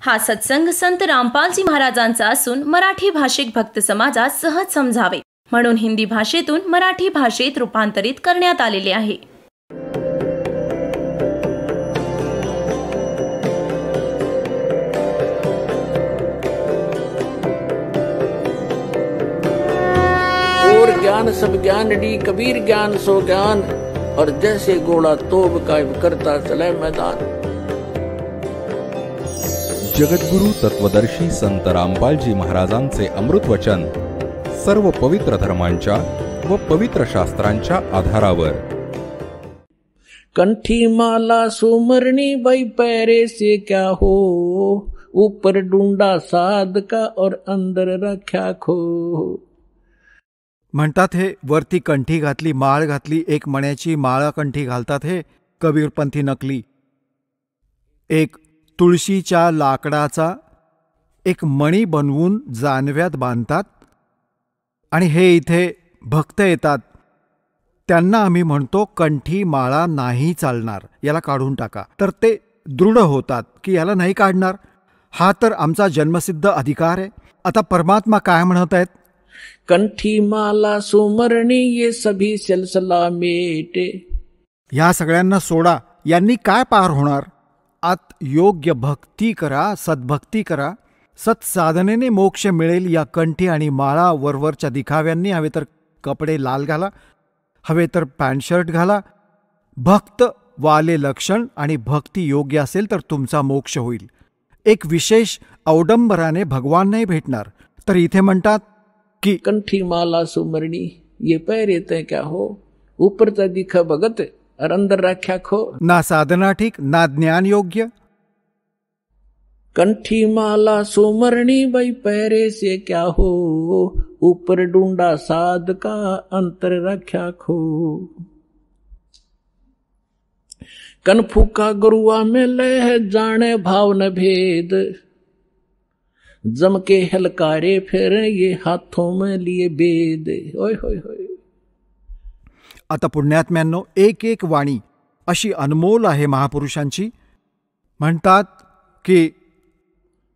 हा सत्संग संत रामपालजी महाराजांचा असून मराठी भाषिक भक्त समाजास सहज समजावे म्हणून हिंदी भाषेतून मराठी भाषेत रूपांतरित करण्यात आलेले आहे. और ज्ञान सब ज्ञान डी कबीर ज्ञान सो ज्ञान और जैसे घोड़ा तोब कायम करता चले मैदान. जगद्गुरु तत्वदर्शी संत रामपालजी महाराजांचे अमृत वचन सर्व पवित्र धर्मांच्या व पवित्र शास्त्रांच्या आधारावर. कंठी माला सुमरणी बाई पैरे से क्या हो, ऊपर डूंडा साध का और अंदर रख्या खो. म्हणतात हे वरती कंठी घातली, माळ घातली, एक मण्याची माळा कंठी घालतात हे कबीरपंथी नकली. एक तुळशीच्या लाकडाचा एक मणी बनवून जानव्यात बांधतात आणि हे इथे भक्त येतात त्यांना आम्ही म्हणतो कंठी माळा नाही चालणार, याला काढून टाका. तर ते दृढ होतात की याला नाही काढणार, हा तर आमचा जन्मसिद्ध अधिकार आहे. आता परमात्मा काय म्हणत आहेत, कंठी माला सुमरणी ये सभी सिलसिला मेटे. ह्या सगळ्यांना सोडा, यांनी काय पार होणार. आत योग्य भक्ती करा, सद्भक्ती करा, सत्साधनेने मोक्ष मिळेल. या कंठी आणि माळा वरवरच्या दिखाव्यांनी हवे तर कपडे लाल घाला, हवे तर पॅन्ट शर्ट घाला. भक्त वाले लक्षण आणि भक्ती योग्य असेल तर तुमचा मोक्ष होईल. एक विशेष अवडंबराने भगवान नाही भेटणार. तर इथे म्हणतात की कंठी माला सुमरणी ये पैरे ते क्या हो, ऊपरचा दिखा भगत और अंदर रख्या खो. ना साधना ठीक ना ज्ञान योग्य. कंठी माला सुमरणी बाई पैरे से क्या हो, ऊपर डूंडा साध का अंतर रख्या खो. कन फूका गुरुआ में लह जाने भाव न भेद, जम के हलकारे फिर ये हाथों में लिए बेद. होय होय होय. आता पुण्यात्म्यांनो, एक एक वाणी अशी अनमोल आहे महापुरुषांची. म्हणतात की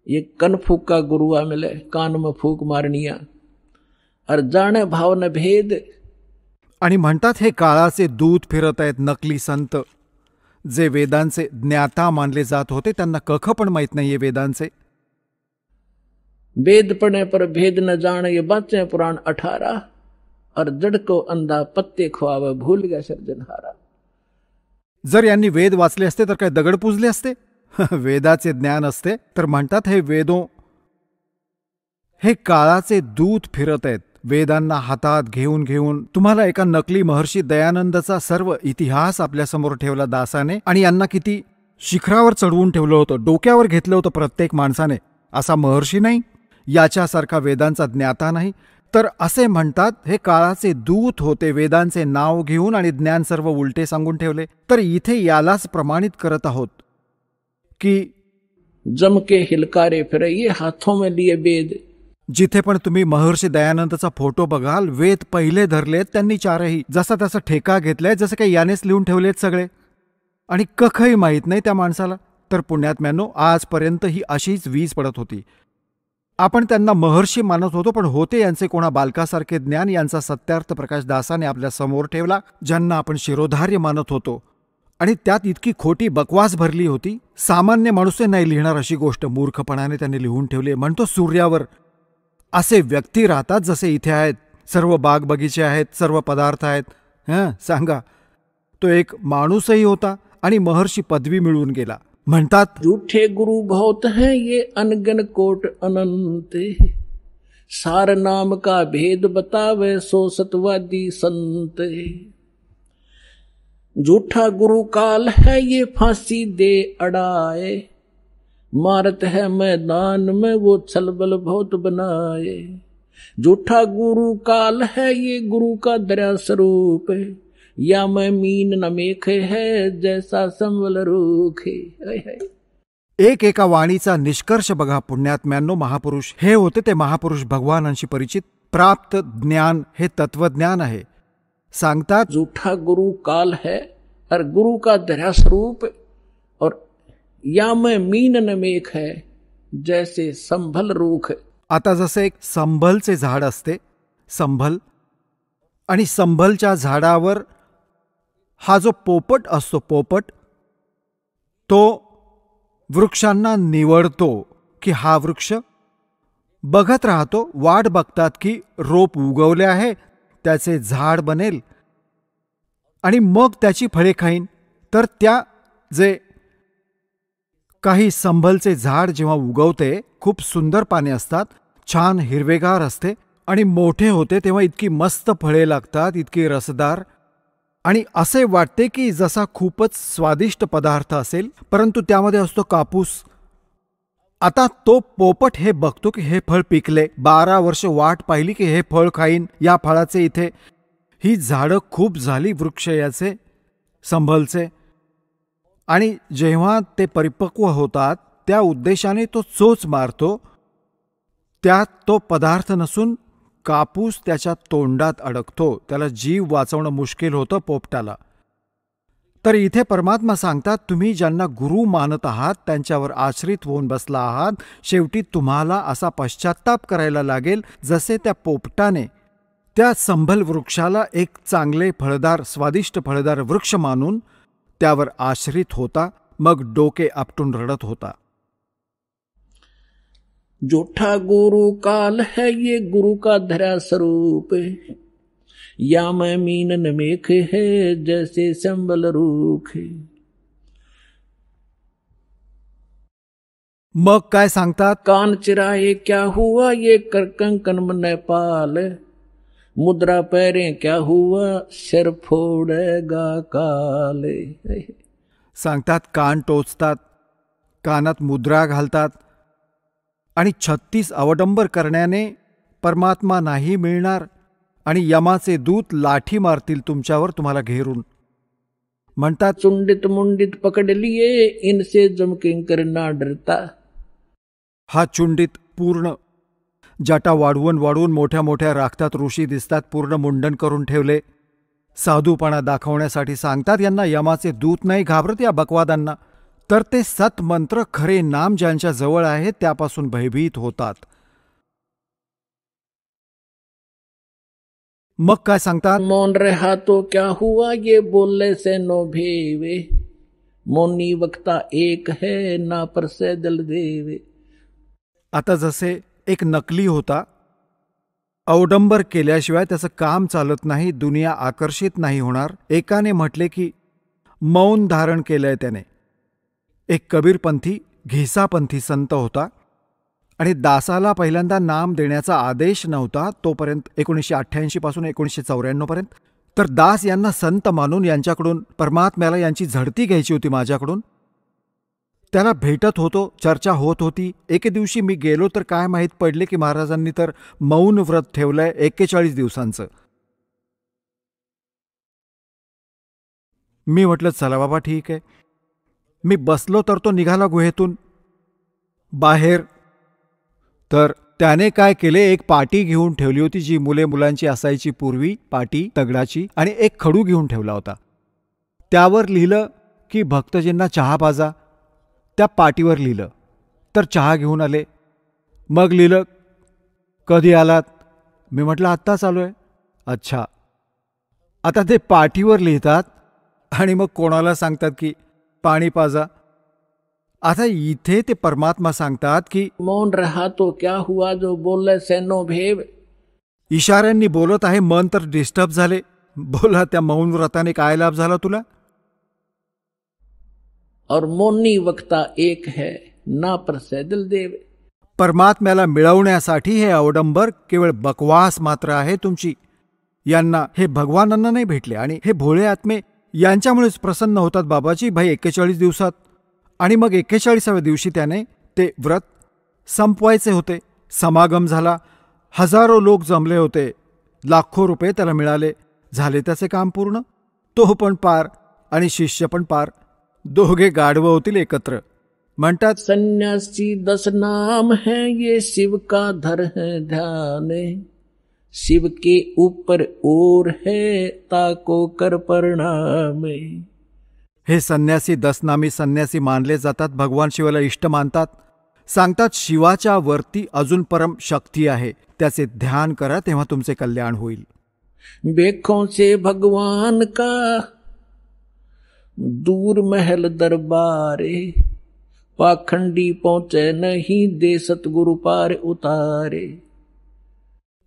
ये कन फूका गुरुआ मिले, कान में फूक मारनिया और जाने भाव न भेद. आणि म्हणतात हे काळाचे दूत फिरत आहेत नकली संत, जे वेदांचे ज्ञाता मानले जात होते त्यांना कख पण माहित नाहीये वेदांचे. वेद पढ़ने पर भेद न जाने ये बातें पुराण 18 और जड़ को अंधा पत्ते खुआवे भूल गया सर्जनहारा. जर यांनी वेद वाचले असते तर काय दगड पुजले असते. वेदाचे ज्ञान असते तर म्हणतात हे वेदो, हे काळाचे दूत फिरत आहेत वेदांना हातात घेऊन घेऊन. तुम्हाला एका नकली महर्षी दयानंदचा सर्व इतिहास आपल्यासमोर ठेवला दासाने आणि यांना किती शिखरावर चढवून ठेवलं होतं, डोक्यावर घेतलं होतं प्रत्येक माणसाने. असा महर्षी नाही, याच्यासारखा वेदांचा ज्ञाता नाही. तर असे म्हणतात हे काळाचे दूत होते, वेदांचे नाव घेऊन आणि ज्ञान सर्व उलटे सांगून ठेवले. तर इथे यालाच प्रमाणित करत आहोत की जम के हिलकारे फिरे ये हाथों में लिए वेद. जिथे पण तुम्ही महर्षी दयानंदचा फोटो बघाल, वेद पहिले धरलेत त्यांनी चारही, जसा त्याचा ठेका घेतलाय, जसं काही यानेच लिहून ठेवलेत सगळे, आणि कखही माहीत नाही त्या माणसाला. तर पुण्यात्म्यांनो, आजपर्यंत ही अशीच वीज पडत होती. आपण त्यांना महर्षी मानत होतो, पण होते यांचे कोणा बालकासारखे ज्ञान. यांचा सत्यार्थ प्रकाश दासाने आपल्या समोर ठेवला, ज्यांना आपण शिरोधार्य मानत होतो. आणि त्यात इतकी खोटी बकवास भरली होती, सामान्य माणूस नाही लिहिणार अशी गोष्ट मूर्खपणाने त्यांनी लिहून ठेवली. म्हणतो सूर्यावर असे व्यक्ती राहतात जसे इथे आहेत, सर्व बाग बगीचे आहेत, सर्व पदार्थ आहेत. सांगा, तो एक माणूसही होता आणि महर्षी पदवी मिळवून गेला. म्हणतात झूठे गुरु बहुत हैं ये अनगन कोट अनंत, सार नाम का भेद बतावे सो सतवादी संत. झूठा गुरु काल है ये फांसी दे अड़ाए, मारत है मैदान में वो छलबल बहुत बनाए. झूठा गुरु काल है ये गुरु का दया स्वरूप, या मैं मीन न मेख है जैसा संवल रूख. एक एका वाणीचा निष्कर्ष बघा पुण्यात्म्यांनो. महापुरुष हे होते ते महापुरुष भगवानांशी परिचित, प्राप्त ज्ञान हे तत्वज्ञान आहे. सांगतात झूठा गुरु काल है और गुरु का दया स्वरूप, और या में मीन न मेख है जैसे संभल रूख। आता जसे एक संभलचे झाड असते, संभल, आणि संभलच्या झाडावर हा जो पोपट असतो, पोपट, तो वृक्षांना निवडतो की हा वृक्ष बघत राहतो, वाट बघतात की रोप उगवले आहे, त्याचे झाड बनेल आणि मग त्याची फळे खाईन. तर त्या जे काही संभलचे झाड जेव्हा उगवते, खूप सुंदर पाने असतात, छान हिरवेगार असते आणि मोठे होते तेव्हा इतकी मस्त फळे लागतात, इतकी रसदार, आणि असे वाटते की जसा खूपच स्वादिष्ट पदार्थ असेल, परंतु त्यामध्ये असतो कापूस. आता तो पोपट हे बघतो की हे फळ पिकले, 12 वर्ष वाट पाहिली की हे फळ खाईन, या फळाचे इथे ही झाडं खूप झाली वृक्ष याचे, संभलचे, आणि जेव्हा ते परिपक्व होतात त्या उद्देशाने तो चोच मारतो. त्यात तो पदार्थ नसून कापूस त्याच्या तोंडात अडकतो. त्याला जीव वाचवणं मुश्किल होतं पोपटाला. तर इथे परमात्मा सांगतात, तुम्ही ज्यांना गुरु मानत आहात, त्यांच्यावर आश्रित होऊन बसला आहात, शेवटी तुम्हाला असा पश्चात्ताप करायला लागेल जसे त्या पोपटाने त्या संभल वृक्षाला एक चांगले फळदार, स्वादिष्ट फळदार वृक्ष मानून त्यावर आश्रित होता, मग डोके आपटून रडत होता. जोठा गुरु काल है ये गुरु का धरा स्वरूप, या मैं मीनन मेख है जैसे संबल रूख. मग काय सांगतात? कान चिराए क्या हुआ ये कर कंकन मन पाल, मुद्रा पैरे क्या हुआ सिर फोड़ेगा काल. सांगतात कान टोचतात, कानात मुद्रा घालतात, आणि 36 अवडंबर करण्याने परमात्मा नाही मिळणार, आणि यमाचे दूत लाठी मारतील तुमच्यावर, तुम्हाला घेरून. म्हणतात, चुंडित मुंडित पकड लिए इनसे जम किंकर ना डरता. हा चुंडित पूर्ण जटा वाढवून वाढवून मोठ्या मोठ्या राखतात ऋषी दिसतात, पूर्ण मुंडन करून ठेवले, साधूपणा दाखवण्यासाठी सांगतात यांना यमाचे दूत नाही घाबरत या बकवादांना. तर ते सत मंत्र, खरे नाम ज्यांच्या जवळ आहे त्यापासून भयभीत होतात. मग काय सांगतात? मौन रहा तो क्या हुआ ये बोलने से नो भेवे, मौनी वक्ता एक है ना पर से दिल देवे. आता जसे एक नकली होता, अवडंबर केल्याशिवाय त्याचं काम चालत नाही, दुनिया आकर्षित नाही होणार. एकाने म्हटले की मौन धारण केलंय त्याने. एक कबीरपंथी, घिसापंथी संत होता, आणि दासाला पहिल्यांदा नाम देण्याचा आदेश नव्हता तोपर्यंत, 1988 पासून 1994 पर्यंत. तर दास यांना संत मानून यांच्याकडून परमात्म्याला यांची झडती घ्यायची होती माझ्याकडून. त्याला भेटत होतो, चर्चा होत होती. एके दिवशी मी गेलो तर काय माहीत पडले की महाराजांनी तर मौन व्रत ठेवलंय 41 दिवसांचं. मी म्हटलं चला बाबा ठीक आहे. मी बसलो तर तो निघाला गुहेतून बाहेर. तर त्याने काय केले, एक पाटी घेऊन ठेवली होती जी मुलांची असायची पूर्वी, पाटी दगडाची, आणि एक खडू घेऊन ठेवला होता. त्यावर लिहिलं की भक्तजींना चहा पाजा. त्या पाटीवर लिहिलं. तर चहा घेऊन आले. मग लिहिलं कधी आलात. मी म्हटलं आत्ताच आलो आहे. अच्छा. आता ते पाठीवर लिहितात आणि मग कोणाला सांगतात की पाणी पाजा. आता इथे ते परमात्मा सांगतात की मौन रहा तो क्या हुआ जो बोलले से नो भेव. इशाऱ्यांनी बोलत आहे, मन तर डिस्टर्ब झाले. बोला त्या मौन व्रताने काय लाभ झाला तुला? और मौनी वक्ता एक है ना पर से दिल देव. परमात्म्याला मिळवण्यासाठी हे अवडंबर केवळ बकवास मात्र आहे तुमची. यांना हे भगवानांना नाही भेटले, आणि हे भोळे आत्मे यांच्यामुळेच प्रसन्न होतात बाबाजी भाई 41 दिवसात. आणि मग 41व्या दिवशी त्याने ते व्रत संपवायचे होते. समागम झाला, हजारो लोक जमले होते, लाखो रुपये त्याला मिळाले. झाले त्याचे काम पूर्ण. तो पण पार आणि शिष्य पण पार, दोघे गाढवं होतील एकत्र. म्हणतात, सन्यासी 10 नाम है ये शिव का धर है ध्यान, शिव के ऊपर और है ताको कर प्रणाम. हे संन्यासी 10 नामी संन्यासी मानले जातात, भगवान शिवाला इष्ट मानतात. सांगतात शिवाच्या वरती अजून परम शक्ती आहे, त्याचे ध्यान करा तेव्हा तुमचे कल्याण होईल. बेखों से भगवान का दूर महल दरबारे, पाखंडी पहुंचे नहीं दे सतगुरु पार उतारे.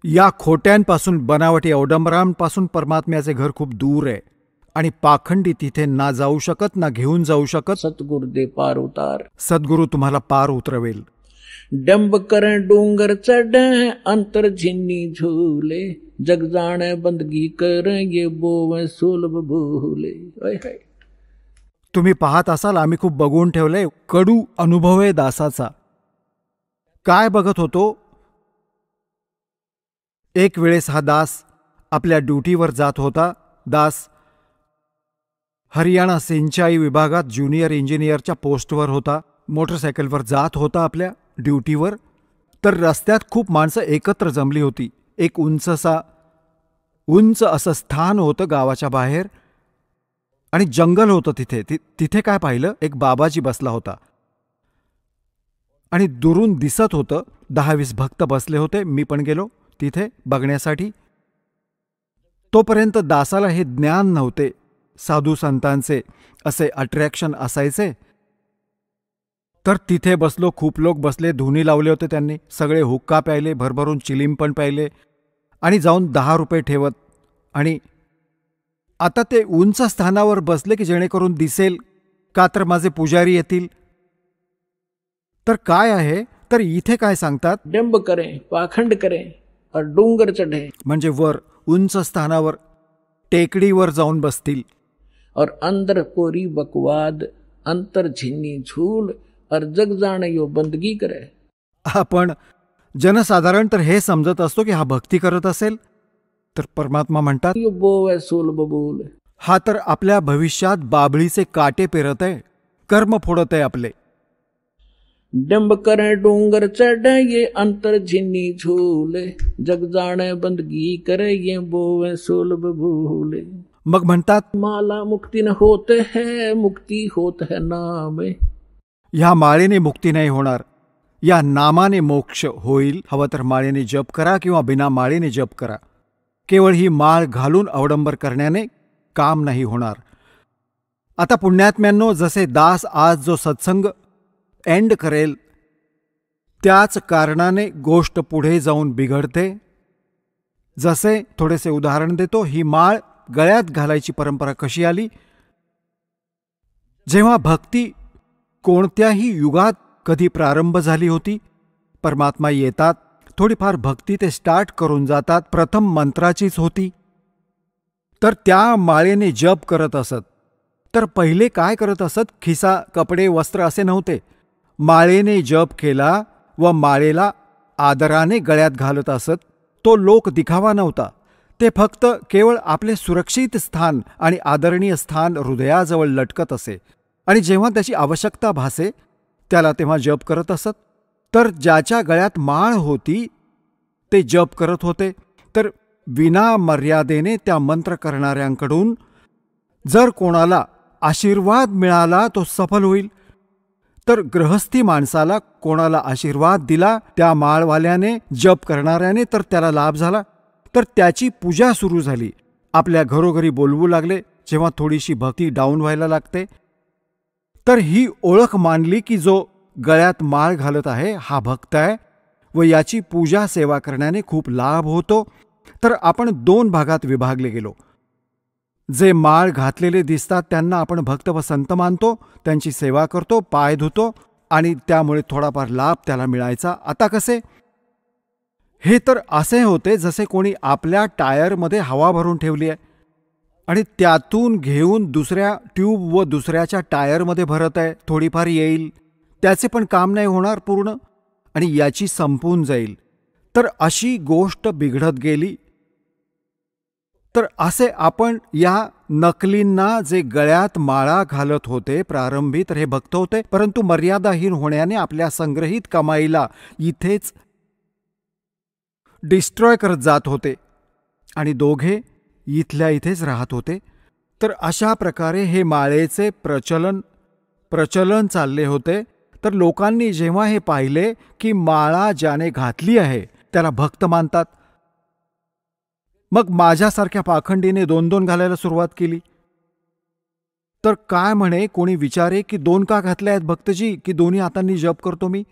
या खोट्यांपासून, बनावटी अवडंबरांपासून परमात्म्याचे घर खूप दूर आहे आणि पाखंडी तिथे ना जाऊ शकत, ना घेऊन जाऊ शकत. सतगुरु दे पार उतार. सद्गुरु तुम्हाला पार उतरवेल. डंब करें डोंगर चढ़े, अंतर झिन्नी झूले, जग जाने बंदगी करें ये बोवे सुलभ भूले. तुम्ही पाहत असाल आम्ही खूप बघून ठेवलंय. कडू अनुभव आहे दासाचा. काय बघत होतो, एक वेळेस हा दास आपल्या ड्युटीवर जात होता. दास हरियाणा सिंचाई विभागात ज्युनियर इंजिनियरच्या पोस्टवर होता. मोटरसायकलवर जात होता आपल्या ड्युटीवर. तर रस्त्यात खूप माणसं एकत्र जमली होती. एक उंच असं स्थान होतं गावाच्या बाहेर आणि जंगल होतं तिथे. तिथे काय पाहिलं, एक बाबाजी बसला होता आणि दुरून दिसत होतं 10-20 भक्त बसले होते. मी पण गेलो तिथे बघण्यासाठी. तोपर्यंत दासाला हे ज्ञान नव्हते साधू संतांचे असे अट्रॅक्शन असायचे. तर तिथे बसलो. खूप लोक बसले, धुनी लावले होते त्यांनी. सगळे हुक्का प्यायले, भरभरून चिलीम पण प्यायले आणि जाऊन 10 रुपये ठेवत. आणि आता ते उंच स्थानावर बसले की जेणेकरून दिसेल का तर माझे पुजारी येतील. तर काय आहे, तर इथे काय सांगतात, डंब करें, पाखंड करें और डोंगर चढ़े, म्हणजे वर उंच स्थानावर टेकडीवर जाऊन बसतील. और अंदर पोरी बकवाद, अंतर झिन्नी झूल, और जग जाने यो बंदगी करे. आपण जनसाधारण तर हे समजत असतो की हा भक्ती करत असेल. तर परमात्मा म्हणतात, यो बोवे सुलभ भूले. हा तर आपल्या भविष्यात बाबळीचे काटे पेरत आहे, कर्म फोडत आहे आपले. डंब करें डोंगर चढ़े ये अंतर झिन्नी झूले, जग जाने बंदगी करे ये बोवे सुलभ भूले. मग म्हणतात, माला मुक्ती न होते है, मुक्ती होत है नाम. ह्या माळेने मुक्ती नाही होणार, या नामाने मोक्ष होईल. हवं तर माळेने जप करा किंवा बिना माळेने जप करा. केवळ ही माळ घालून अवडंबर करण्याने काम नाही होणार. आता पुण्यात्म्यांनो, जसे दास आज जो सत्संग एंड करेल त्याच कारणाने गोष्ट पुढे जाऊन बिघडते. जसे थोडेसे उदाहरण देतो. ही माळ गळ्यात घालायची परंपरा कशी आली? जेव्हा भक्ती कोणत्याही युगात कधी प्रारंभ झाली होती, परमात्मा येतात, थोडीफार भक्ती ते स्टार्ट करून जातात. प्रथम मंत्राचीच होती. तर त्या माळेने जप करत असत. तर पहिले काय करत असत, खिसा, कपडे, वस्त्र असे नव्हते. माळेने जप केला व माळेला आदराने गळ्यात घालत असत. तो लोक दिखावा नव्हता. ते फक्त केवळ आपले सुरक्षित स्थान आणि आदरणीय स्थान हृदयाजवळ लटकत असे आणि जेव्हा त्याची आवश्यकता भासे त्याला तेव्हा जप करत असत. तर ज्याच्या गळ्यात माळ होती ते जप करत होते. तर विना मर्यादेने त्या मंत्र करणाऱ्यांकडून जर कोणाला आशीर्वाद मिळाला तो सफल होईल. तर गृहस्थी माणसाला कोणाला आशीर्वाद दिला त्या माळवाल्याने, जप करणाऱ्याने, तर त्याला लाभ झाला. तर त्याची पूजा सुरू झाली. आपल्या घरोघरी बोलवू लागले. जेव्हा थोडीशी भक्ती डाऊन व्हायला लागते तर ही ओळख मानली की जो गळ्यात माळ घालत आहे हा भक्त आहे व याची पूजा सेवा करण्याने खूप लाभ होतो. तर आपण 2 भागात विभागले गेलो. जे माळ घातलेले दिसतात त्यांना आपण भक्त व संत मानतो, त्यांची सेवा करतो, पाय धुतो आणि त्यामुळे थोडाफार लाभ त्याला मिळायचा. आता कसे? हे तर असे होते जसे कोणी आपल्या टायरमध्ये हवा भरून ठेवली आहे आणि त्यातून घेऊन दुसऱ्या ट्यूब व दुसऱ्याच्या टायरमध्ये भरत आहे. थोडीफार येईल, त्याचे पण काम नाही होणार पूर्ण आणि याची संपून जाईल. तर अशी गोष्ट बिघडत गेली. तर असे आपण या नकलींना जे गळ्यात माळा घालत होते प्रारंभी, तर हे भक्त होते, परंतु मर्यादाहीन होण्याने आपल्या संग्रहित कमाईला इथेच डिस्ट्रॉय करत जात होते आणि दोघे इथल्या इथेच राहत होते. तर अशा प्रकारे हे माळेचे प्रचलन चालले होते. तर लोकांनी जेव्हा हे पाहिले की माळा ज्याने घातली आहे त्याला भक्त मानतात, मग माझ्यासारख्या पाखंडीने 2-2 घालायला सुरुवात केली. तर काय म्हणे, कोणी विचारे की 2 का घातले आहेत भक्तजी, की दोन्ही हातांनी जप करतो मी?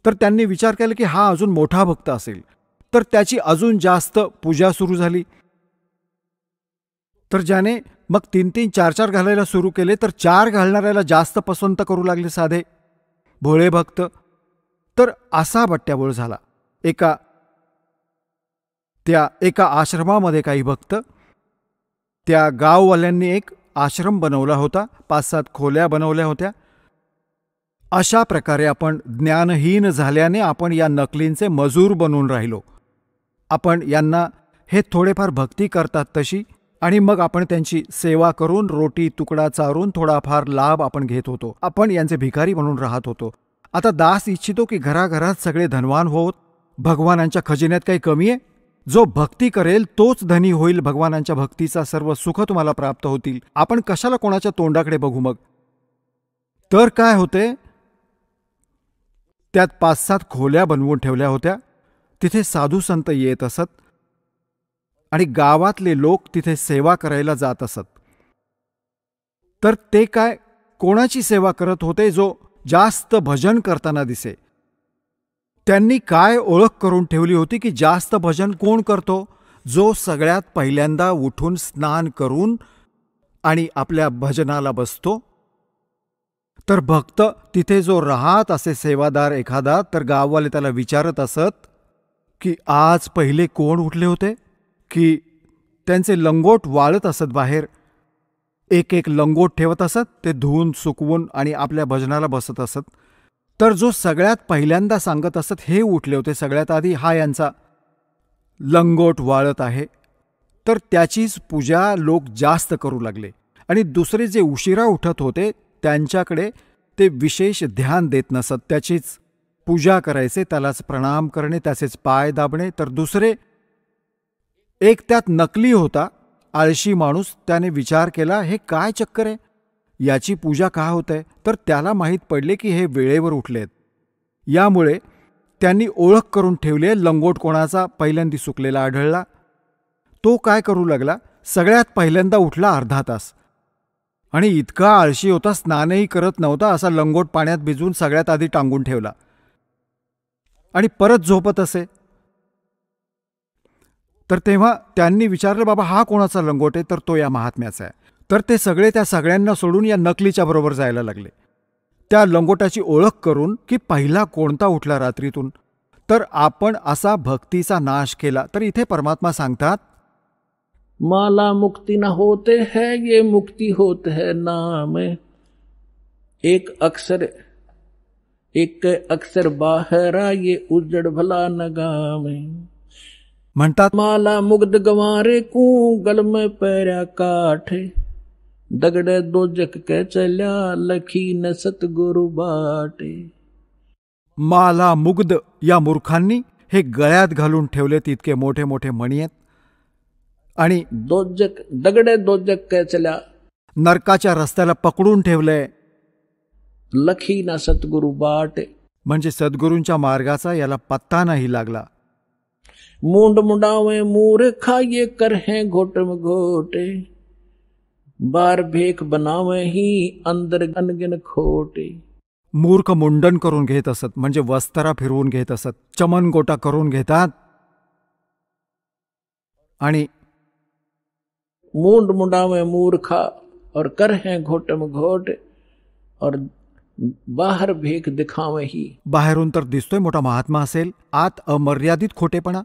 तर त्यांनी विचार केला की हा अजून मोठा भक्त असेल, तर त्याची अजून जास्त पूजा सुरू झाली. तर ज्याने मग 3-3, 4-4 घालायला सुरू केले, तर 4 घालणाऱ्याला जास्त पसंत करू लागले साधे भोळे भक्त. तर असा बट्ट्याबोळ झाला. एका आश्रमामध्ये काही भक्त, त्या गाववाल्यांनी एक आश्रम बनवला होता, 5-7 खोल्या बनवल्या होत्या. अशा प्रकारे आपण ज्ञानहीन झाल्याने आपण या नकलींचे मजूर बनून राहिलो. आपण यांना हे थोडेफार भक्ती करतात तशी, आणि मग आपण त्यांची सेवा करून रोटी तुकडा चारून थोडाफार लाभ आपण घेत होतो. आपण यांचे भिकारी म्हणून राहत होतो. आता दास इच्छितो की घराघरात सगळे धनवान होत. भगवानांच्या खजिन्यात काही कमी आहे? जो भक्ती करेल तोच धनी होईल. भगवानांच्या भक्तीचा सर्व सुख तुम्हाला प्राप्त होतील. आपण कशाला कोणाच्या तोंडाकडे बघू मग? तर काय होते, त्यात 5-7 खोल्या बनवून ठेवल्या होत्या. तिथे साधू संत येत असत आणि गावातले लोक तिथे सेवा करायला जात असत. तर ते काय, कोणाची सेवा करत होते? जो जास्त भजन करताना दिसे. त्यांनी काय ओळख करून ठेवली होती की जास्त भजन कोण करतो? जो सगळ्यात पहिल्यांदा उठून स्नान करून आणि आपल्या भजनाला बसतो. तर भक्त तिथे जो राहत असे सेवादार एखादा, तर गाववाले त्याला विचारत असत की आज पहिले कोण उठले होते? की त्यांचे लंगोट वाळत असत बाहेर. एक एक लंगोट ठेवत असत, ते धुवून सुकवून आणि आपल्या भजनाला बसत असत. तर जो सगळ्यात पहिल्यांदा सांगत असत हे उठले होते सगळ्यात आधी, हा यांचा लंगोट वाळत आहे. तर त्याचीच पूजा लोक जास्त करू लागले. आणि दुसरे जे उशिरा उठत होते त्यांच्याकडे ते विशेष ध्यान देत नसत. त्याचीच पूजा करायचे, त्यालाच प्रणाम करणे, त्याचेच पाय दाबणे. तर दुसरे एक त्यात नकली होता, आळशी माणूस. त्याने विचार केला, हे काय चक्कर आहे, याची पूजा का होत आहे? तर त्याला माहीत पडले की हे वेळेवर उठलेत. यामुळे त्यांनी ओळख करून ठेवली. लंगोट कोणाचा पहिल्यांदा सुकलेला आढळला, तो काय करू लागला, सगळ्यात पहिल्यांदा उठला अर्धा तास. आणि इतका आळशी होता, स्नानही करत नव्हता. असा लंगोट पाण्यात भिजवून सगळ्यात आधी टांगून ठेवला आणि परत झोपत असे. तर तेव्हा त्यांनी विचारलं, बाबा हा कोणाचा लंगोट आहे? तर तो या महात्म्याचा आहे. तर ते सगळे त्या सगळ्यांना सोडून या नकलीच्या बरोबर जायला लागले, त्या लंगोटाची ओळख करून की पहिला कोणता उठला रात्रीतून. तर आपण असा भक्तीचा नाश केला. तर इथे परमात्मा सांगतात, माला मुक्ति न होते है, ये मुक्ति होत है नाम. एक अक्षर बाहरा, ये उजड़ भला न गामे. म्हणतात, माला मुग्ध गंवारे कू, गल में पैरा काठे. दगड़े दोजक के चल्या, लखी न सतगुरु बाटे. माला मुग्ध या मूर्खांनी हे गळ्यात घालून ठेवले इतके मोठे मोठे मणी आहेत. आणि दगड़े दोजक के चल्या, नरकाच्या रस्त्याला पकडून ठेवलंय. लखी ना सतगुरु बाटे, म्हणजे सद्गुरूंच्या मार्गाचा याला पत्ता नाही लागला. मुंड मुंडावे मूर्खा, ये कर है घोटम घोटे. बार भेख बनावे ही, अंदर अनगिन खोटे. मूर्ख मुंडन करून घेत असत, म्हणजे वस्त्रा फिरवून घेत असत, चमन गोटा करून घेतात. आणि मुंड मुंडावे मूर्खा और कर है घोटम घोटे, और बाहर भेख दिखावे ही. बाहेरून तर दिसतोय मोठा महात्मा असेल, आत अमर्यादित खोटेपणा.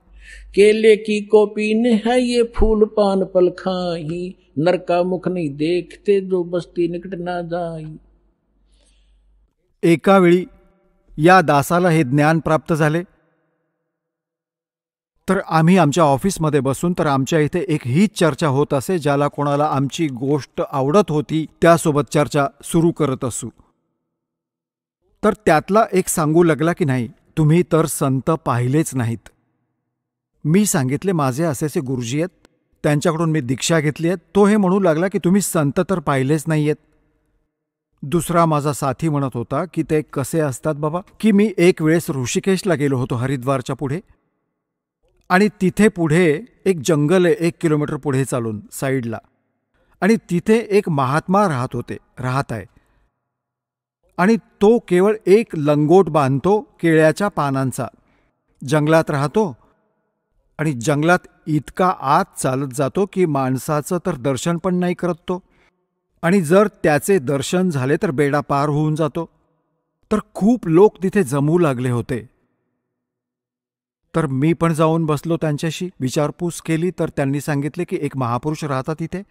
केले की कोपी ने है, ये फूल पान पल खाही. नरका मुख नहीं देखते, जो बस्ती निकट ना जाई. एका वेळी या दासाला हे ज्ञान प्राप्त झाले. तर आम्ही आमच्या ऑफिसमध्ये बसून, तर आमच्या इथे एक हीच चर्चा होत असे. ज्याला कोणाला आमची गोष्ट आवडत होती त्यासोबत चर्चा सुरू करत असू. तर त्यातला एक सांगू लागला की नाही, तुम्ही तर संत पाहिलेच नाहीत. मी सांगितले, माझे असेचे गुरुजी आहेत, त्यांच्याकडून मी दीक्षा घेतली आहे. तो हे म्हणू लागला की तुम्ही संत तर पाहिलेच नाहीयेत. दुसरा माझा साथी म्हणत होता की ते कसे असतात बाबा, की मी एक वेळेस ऋषिकेशला गेलो होतो हरिद्वारच्या पुढे, आणि तिथे पुढे एक जंगल आहे 1 किलोमीटर पुढे चालून साईडला, आणि तिथे एक महात्मा राहत आहे, आणि तो केवळ एक लंगोट बांधतो केळ्याच्या पानांचा, जंगलात राहतो, आणि जंगलात इतका आत चालत जातो की माणसाचं तर दर्शन पण नाही करत तो, आणि जर त्याचे दर्शन झाले तर बेडा पार होऊन जातो. तर खूप लोक तिथे जमू लागले होते. तर मी पण जाऊन बसलो त्यांच्याशी, विचारपूस केली तर त्यांनी सांगितले की एक महापुरुष राहतात इथे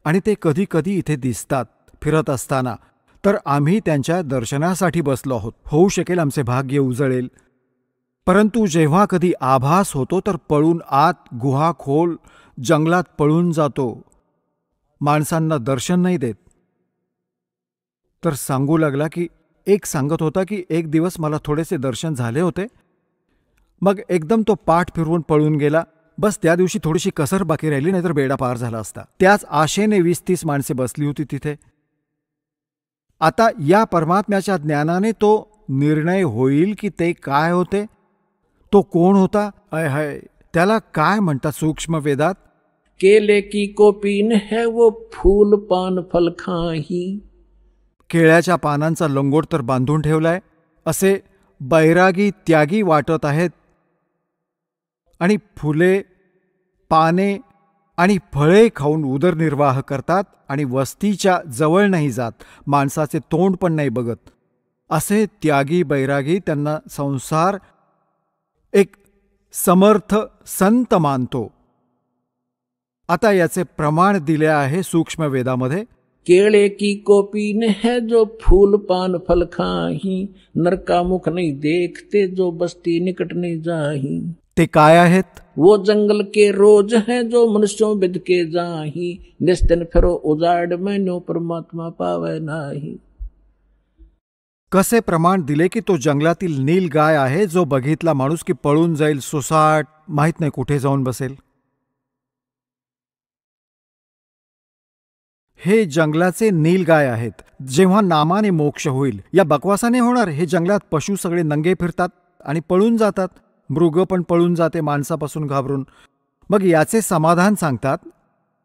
आणि ते कधी कधी इथे दिसतात फिरत असताना, तर आम्ही त्यांच्या दर्शनासाठी बसलो आहोत. होऊ शकेल आमचे भाग्य उजळेल. परंतु जेव्हा कधी आभास होतो तर पळून आत गुहा खोल जंगलात पळून जातो, माणसांना दर्शन नाही देत. तर सांगू लागला की एक सांगत होता की एक दिवस मला थोडेसे दर्शन झाले होते, मग एकदम तो पाठ फिरवून पळून गेला. बस त्या दिवशी थोडीशी कसर बाकी राहिली, नाहीतर बेडा पार झाला असता. त्याच आशेने 20-30 माणसे बसली होती तिथे. आता या परमात्म्याच्या ज्ञानाने तो निर्णय होईल की ते काय होते, तो कोण होता, हाय त्याला काय म्हणतात सूक्ष्म वेदात, केले की कोपीन है वो फूल पान फल खाही. केळ्याच्या पानांचा लंगोट तर बांधून ठेवलाय, असे बैरागी त्यागी वाटत आहेत, आणि फुले पाने आणि फळे खाऊन उदरनिर्वाह करतात आणि वस्तीच्या जवळ नाही जात, माणसाचे तोंड पण नाही बघत. असे त्यागी बैरागी त्यांना संसार एक समर्थ संत मानतो. आता याचे प्रमाण दिले आहे सूक्ष्म वेदामध्ये. केळे की कोपीन है जो फूल पान फल खाही, नरका मुख नहीं देखते जो बस्ती निकट नहीं जाही. ते काय आहेत? वो जंगल के रोज है जो मनुष्यों बिद के जाही, निस्तिन फिरो उजाड़ में नो परमात्मा पावे नाही. कसे प्रमाण दिले की तो जंगलातील नील गाय आहे, जो बघितला माणूस की पळून जाईल, सोसाट माहीत नाही कुठे जाऊन बसेल. हे जंगलाचे नील गाय आहेत. जेव्हा नामाने मोक्ष होईल, या बकवासाने होणार. हे जंगलात पशु सगळे नंगे फिरतात आणि पळून जातात, मृग पण पळून जाते माणसापासून घाबरून. मग याचे समाधान सांगतात,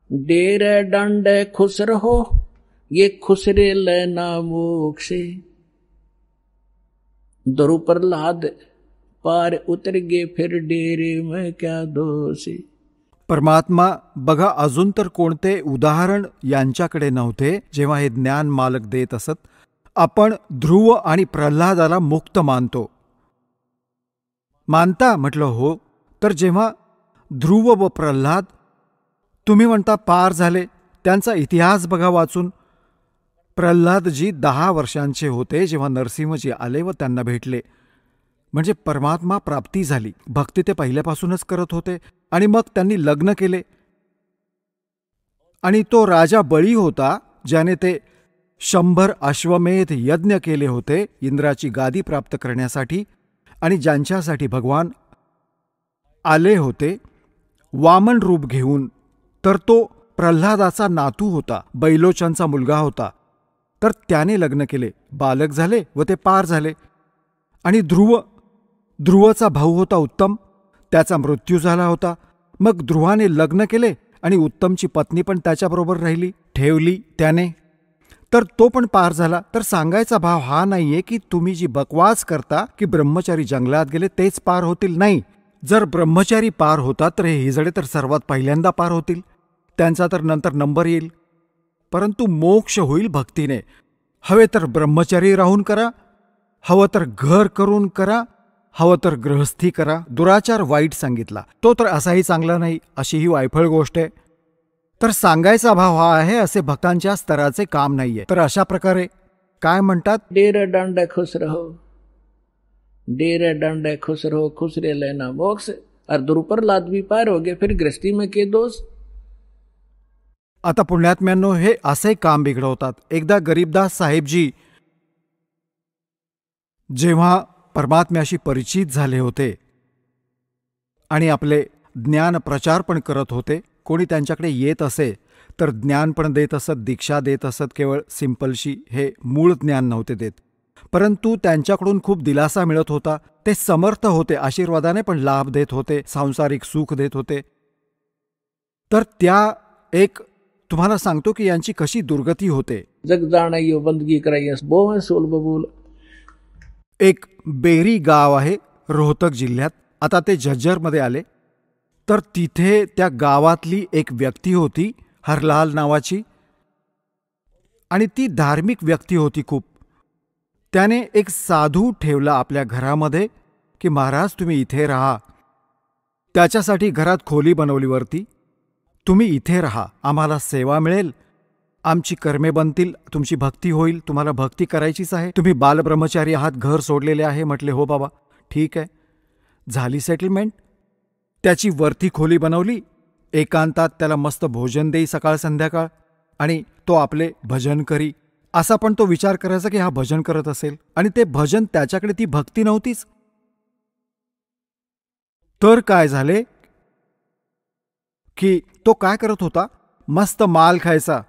डेरे डांडे खुश रहो ये खुसरे लेना मोक्षे, दरु पर लाद पार उतर गे फिर डेरे में क्या दोषे. परमात्मा बघा, अजून तर कोणते उदाहरण यांच्याकडे नव्हते जेव्हा हे ज्ञान मालक देत असत. आपण ध्रुव आणि प्रल्हादाला मुक्त मानतो. मानता म्हटलं हो. तर जेव्हा ध्रुव व प्रल्हाद तुम्ही म्हणता पार झाले, त्यांचा इतिहास बघा वाचून. प्रल्हादजी 10 वर्षांचे होते जेव्हा नरसिंहजी आले व त्यांना भेटले. म्हणजे परमात्मा प्राप्ती झाली. भक्ती ते पहिल्यापासूनच करत होते. आणि मग त्यांनी लग्न केले. आणि तो राजा बळी होता ज्याने ते 100 अश्वमेध यज्ञ केले होते इंद्राची गादी प्राप्त करण्यासाठी, आणि ज्यांच्यासाठी भगवान आले होते वामन रूप घेऊन. तर तो प्रल्हादाचा नातू होता, बैलोचनचा मुलगा होता. तर त्याने लग्न केले, बालक झाले व ते पार झाले. आणि ध्रुवचा भाऊ होता उत्तम, त्याचा मृत्यू झाला होता. मग ध्रुवाने लग्न केले आणि उत्तमची पत्नी पण त्याच्याबरोबर ठेवली त्याने, तर तो पण पार झाला. तर सांगायचा भाव हा नाहीये की तुम्ही जी बकवास करता की ब्रह्मचारी जंगलात गेले तेच पार होतील. नाही, जर ब्रह्मचारी पार होतात तर हे हिजडे तर सर्वात पहिल्यांदा पार होतील, त्यांचा तर नंतर नंबर येईल. परंतु मोक्ष होईल भक्तीने. हवे तर ब्रह्मचारी राहून करा, हवं तर घर करून करा, हवं तर गृहस्थी करा. दुराचार वाईट सांगितला, तो तर असाही चांगला नाही, अशी ही वायफळ गोष्ट आहे. तर सांगायचा भाव हा आहे, असे भक्तांच्या स्तराचे काम नाहीये. तर अशा प्रकारे काय म्हणतात, डेरे डांडे खुश रहो, डेरे डांडे खुश रहो, खुसरे लेना मोक्ष. और दुरुपर लाद भी पार हो गए, फिर गृहस्थी में के दोष. आता पुण्यात्म्यांनो, हे असे काम बिघडवतात. एकदा गरीबदास साहेबजी जेव्हा परमात्म्याशी परिचित झाले होते आणि आपले ज्ञान प्रचार पण करत होते, कोणी त्यांच्याकडे येत असे तर ज्ञान पण देत असत, दीक्षा देत असत, केवळ सिंपलशी हे मूळ ज्ञान नव्हते देत. परंतु त्यांच्याकडून खूप दिलासा मिळत होता. ते समर्थ होते, आशीर्वादाने पण लाभ देत होते, सांसारिक सुख देत होते. तर त्या एक तुम्हाला सांगतो की यांची कशी दुर्गती होते. जग जाणायो बंदगी कराई बोल सोल बबूल. एक बेरी गाव आहे रोहतक जिल्ह्यात. आता ते झज्जरमध्ये आले. तर तिथे त्या गावातली एक व्यक्ती होती हरलाल नावाची, आणि ती धार्मिक व्यक्ती होती खूप. त्याने एक साधू ठेवला आपल्या घरामध्ये की महाराज तुम्ही इथे राहा. त्याच्यासाठी घरात खोली बनवली वरती. तुम्ही इथे राहा, आम्हाला सेवा मिळेल, आमची कर्मे बनतील, तुमची भक्ती होईल, तुम्हाला भक्ती करायचीच आहे. तुम्ही बालब्रह्मचारी आहात, घर सोडलेले आहे. म्हटले हो बाबा ठीक आहे. झाली सेटलमेंट. त्याची वरती खोली बनवली. एकांतात त्याला मस्त भोजन देई सकाळ संध्याकाळ, आणि तो आपले भजन करी. असा पण तो विचार करायचा की हा भजन करत असेल, आणि ते भजन त्याच्याकडे ती भक्ती नव्हतीच. तर काय झाले की तो काय करत होता, मस्त माल खायचा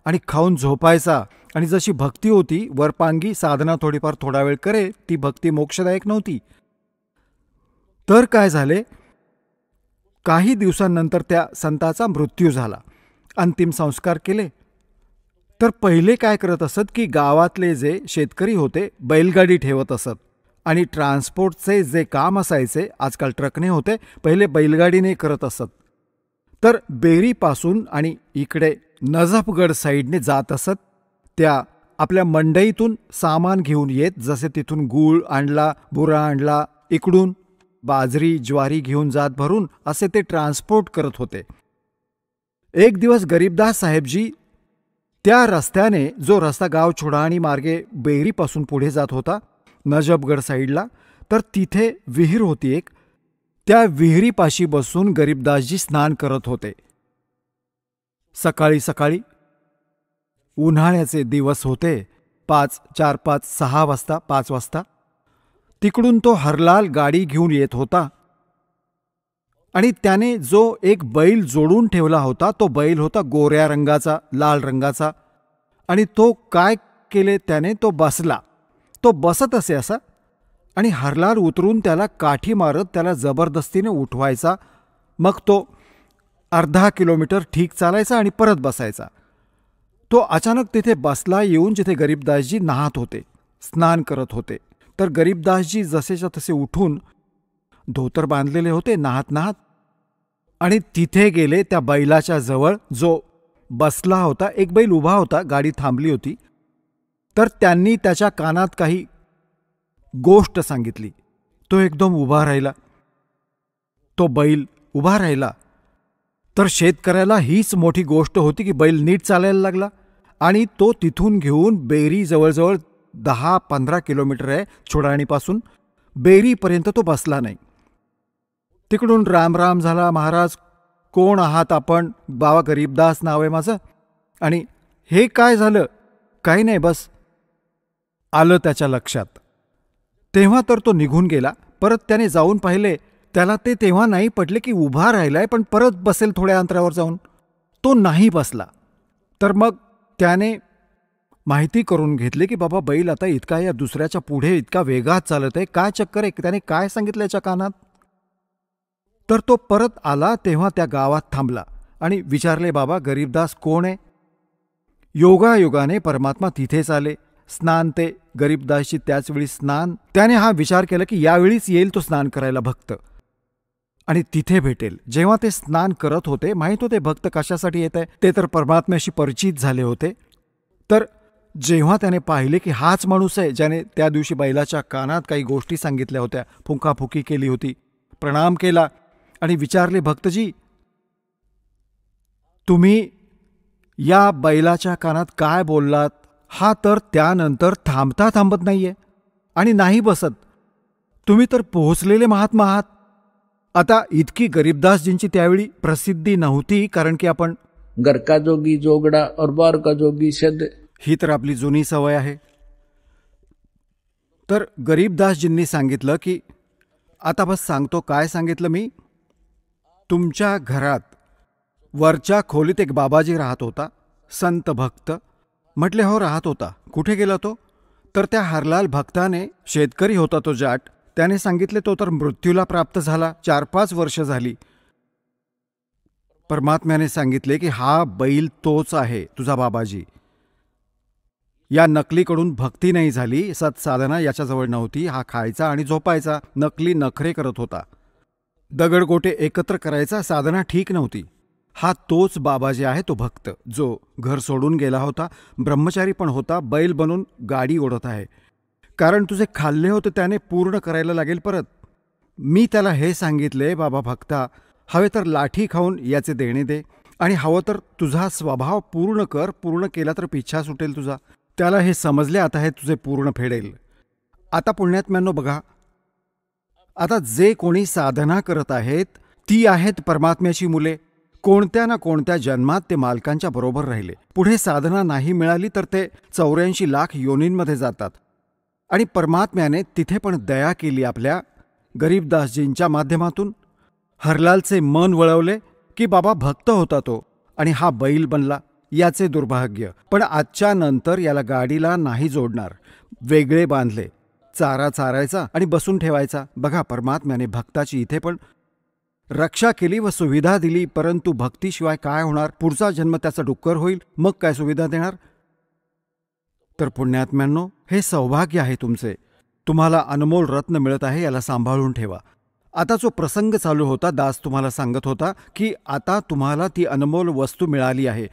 आणि खाऊन झोपायचा. आणि जशी भक्ती होती वरपांगी साधना थोडीफार थोडा वेळ करे, ती भक्ती मोक्षदायक नव्हती. तर काय झाले, काही दिवसांनंतर त्या संताचा मृत्यू झाला. अंतिम संस्कार केले. तर पहिले काय करत असत की गावातले जे शेतकरी होते बैलगाडी ठेवत असत, आणि ट्रान्सपोर्टचे जे काम असायचे, आजकाल ट्रकने होते, पहिले बैलगाडीने करत असत. तर बेरीपासून आणि इकडे नजफगड साईडने जात असत. त्या आपल्या मंडईतून सामान घेऊन येत, जसे तिथून गूळ आणला, बुरा आणला, इकडून बाजरी ज्वारी घेऊन जात भरून, असे ते ट्रान्सपोर्ट करत होते. एक दिवस गरीबदास साहेबजी त्या रस्त्याने, जो रस्ता गाव छोडाणी मार्गे बेरीपासून पुढे जात होता नजफगड साईडला, तर तिथे विहीर होती एक. त्या विहिरीपाशी बसून गरीबदासजी स्नान करत होते. सकाळी सकाळी उन्हाळ्याचे दिवस होते. 4-5-6 वाजता, 5 वाजता तिकडून तो हरलाल गाडी घेऊन येत होता. आणि त्याने जो एक बैल जोडून ठेवला होता, तो बैल होता गोऱ्या रंगाचा, लाल रंगाचा. आणि तो काय केले त्याने, तो बसला. तो बसत असे असा, आणि हरलाल उतरून त्याला काठी मारत त्याला जबरदस्तीने उठवायचा. मग तो अर्धा किलोमीटर ठीक चालायचा आणि परत बसायचा. तो अचानक तिथे बसला येऊन, जिथे गरीबदासजी नाहत होते, स्नान करत होते. तर गरीबदासजी जसेच्या तसे उठून, धोतर बांधलेले होते, नाहत नाहत, आणि तिथे गेले त्या बैलाच्या जवळ जो बसला होता. एक बैल उभा होता, गाडी थांबली होती. तर त्यांनी त्याच्या कानात काही गोष्ट सांगितली. तो एकदम उभा राहिला. तो बैल उभा राहिला. तर शेतकऱ्याला हीच मोठी गोष्ट होती की बैल नीट चालायला लागला. आणि तो तिथून घेऊन बेरी, जवळजवळ 10-15 किलोमीटर आहे छोडाणीपासून, बेरीपर्यंत तो बसला नाही. तिकडून राम झाला. महाराज कोण आहात आपण? बाबा गरीबदास नाव आहे माझं. आणि हे काय झालं? काही नाही, बस आलं त्याच्या लक्षात. तेव्हा तर तो निघून गेला. परत त्याने जाऊन पाहिले, त्याला ते तेव्हा नाही पटले की उभा राहिलाय पण परत बसेल थोड्या अंतरावर जाऊन. तो नाही बसला. तर मग त्याने माहिती करून घेतली की बाबा बैल आता इतका या दुसऱ्याच्या पुढे इतका वेगात चालत आहे, काय चक्कर आहे? त्याने काय सांगितलं याच्या कानात? तर तो परत आला. तेव्हा त्या गावात थांबला आणि विचारले, बाबा गरीबदास कोण आहे? योगायोगाने परमात्मा तिथेच आले. स्नान ते गरीबदासची त्याचवेळी स्नान. त्याने हा विचार केला की यावेळीच येईल तो स्नान करायला भक्त, आणि तिथे भेटेल. जेव्हा ते स्नान करत होते, माहीत होते भक्त कशासाठी येत आहे, ते तर परमात्म्याशी परिचित झाले होते. तर जेव्हा त्याने पाहिले की हाच माणूस आहे ज्याने त्या दिवशी बैलाच्या कानात काही गोष्टी सांगितल्या होत्या, फुंकाफुकी केली होती, प्रणाम केला आणि विचारले, भक्तजी तुम्ही या बैलाच्या कानात काय बोललात? हा तर त्यानंतर थांबता थांबत नाहीये आणि नाही बसत. तुम्ही तर पोहोचलेले महात्मा आहात. आता इतकी गरीबदासजींची त्यावेळी प्रसिद्धी नव्हती, कारण की आपण घर का जोगी जोगड़ा और बार का जोगी सिद्ध, ही तर आपली जुनी सवय आहे. तर गरीबदासजींनी सांगितलं की आता बस सांगतो काय सांगितलं मी. तुमच्या घरात वरच्या खोलीत एक बाबाजी राहत होता, संत भक्त. म्हटले हो राहत होता. कुठे गेला तो? तर त्या हरलाल भक्ताने, शेतकरी होता तो जाट, त्याने सांगितले तो तर मृत्यूला प्राप्त झाला, 4-5 वर्ष झाली. परमात्म्याने सांगितले की हा बैल तोच आहे तुझा बाबाजी. या नकलीकडून भक्ती नाही झाली, सत्साधना याच्याजवळ नव्हती. हा खायचा आणि झोपायचा, नकली नखरे करत होता, दगडगोटे एकत्र करायचा, साधना ठीक नव्हती. हा तोच बाबाजी आहे, तो भक्त जो घर सोडून गेला होता, ब्रह्मचारी पण होता, बैल बनून गाडी ओढत आहे. कारण तुझे खाल्ले होते त्याने पूर्ण करायला लागेल परत. मी त्याला हे सांगितले, बाबा भक्ता, हवे तर लाठी खाऊन याचे देणे दे, आणि हवं तर तुझा स्वभाव पूर्ण कर, पूर्ण केला तर पिच्छा सुटेल तुझा. त्याला हे समजले, आता हे तुझे पूर्ण फेडेल. आता पुण्यात्म्यांनो बघा, आता जे कोणी साधना करत आहेत ती आहेत परमात्म्याची मुले. कोणत्या ना कोणत्या जन्मात ते मालकांच्या बरोबर राहिले. पुढे साधना नाही मिळाली तर ते 84 लाख योनींमध्ये जातात. आणि परमात्म्याने तिथे पण दया केली आपल्या गरीबदासजींच्या माध्यमातून. हरलालचे मन वळवले की बाबा भक्त होता तो आणि हा बैल बनला. याचे दुर्भाग्य. पण आजच्या नंतर याला गाडीला नाही जोडणार, वेगळे बांधले, चारा चारायचा आणि बसून ठेवायचा. बघा, परमात्म्याने भक्ताची इथे पण रक्षा केली व सुविधा दिली. परंतु भक्तीशिवाय काय होणार? पुढचा जन्म त्याचा डुक्कर होईल, मग काय सुविधा देणार? तर पुण्यात्म्यांनो, हे सौभाग्य आहे तुमचे. तुम्हाला अनमोल रत्न मिळत आहे, याला सांभाळून ठेवा. आता जो प्रसंग चालू होता, दास तुम्हाला सांगत होता की आता तुम्हाला ती अनमोल वस्तू मिळाली आहे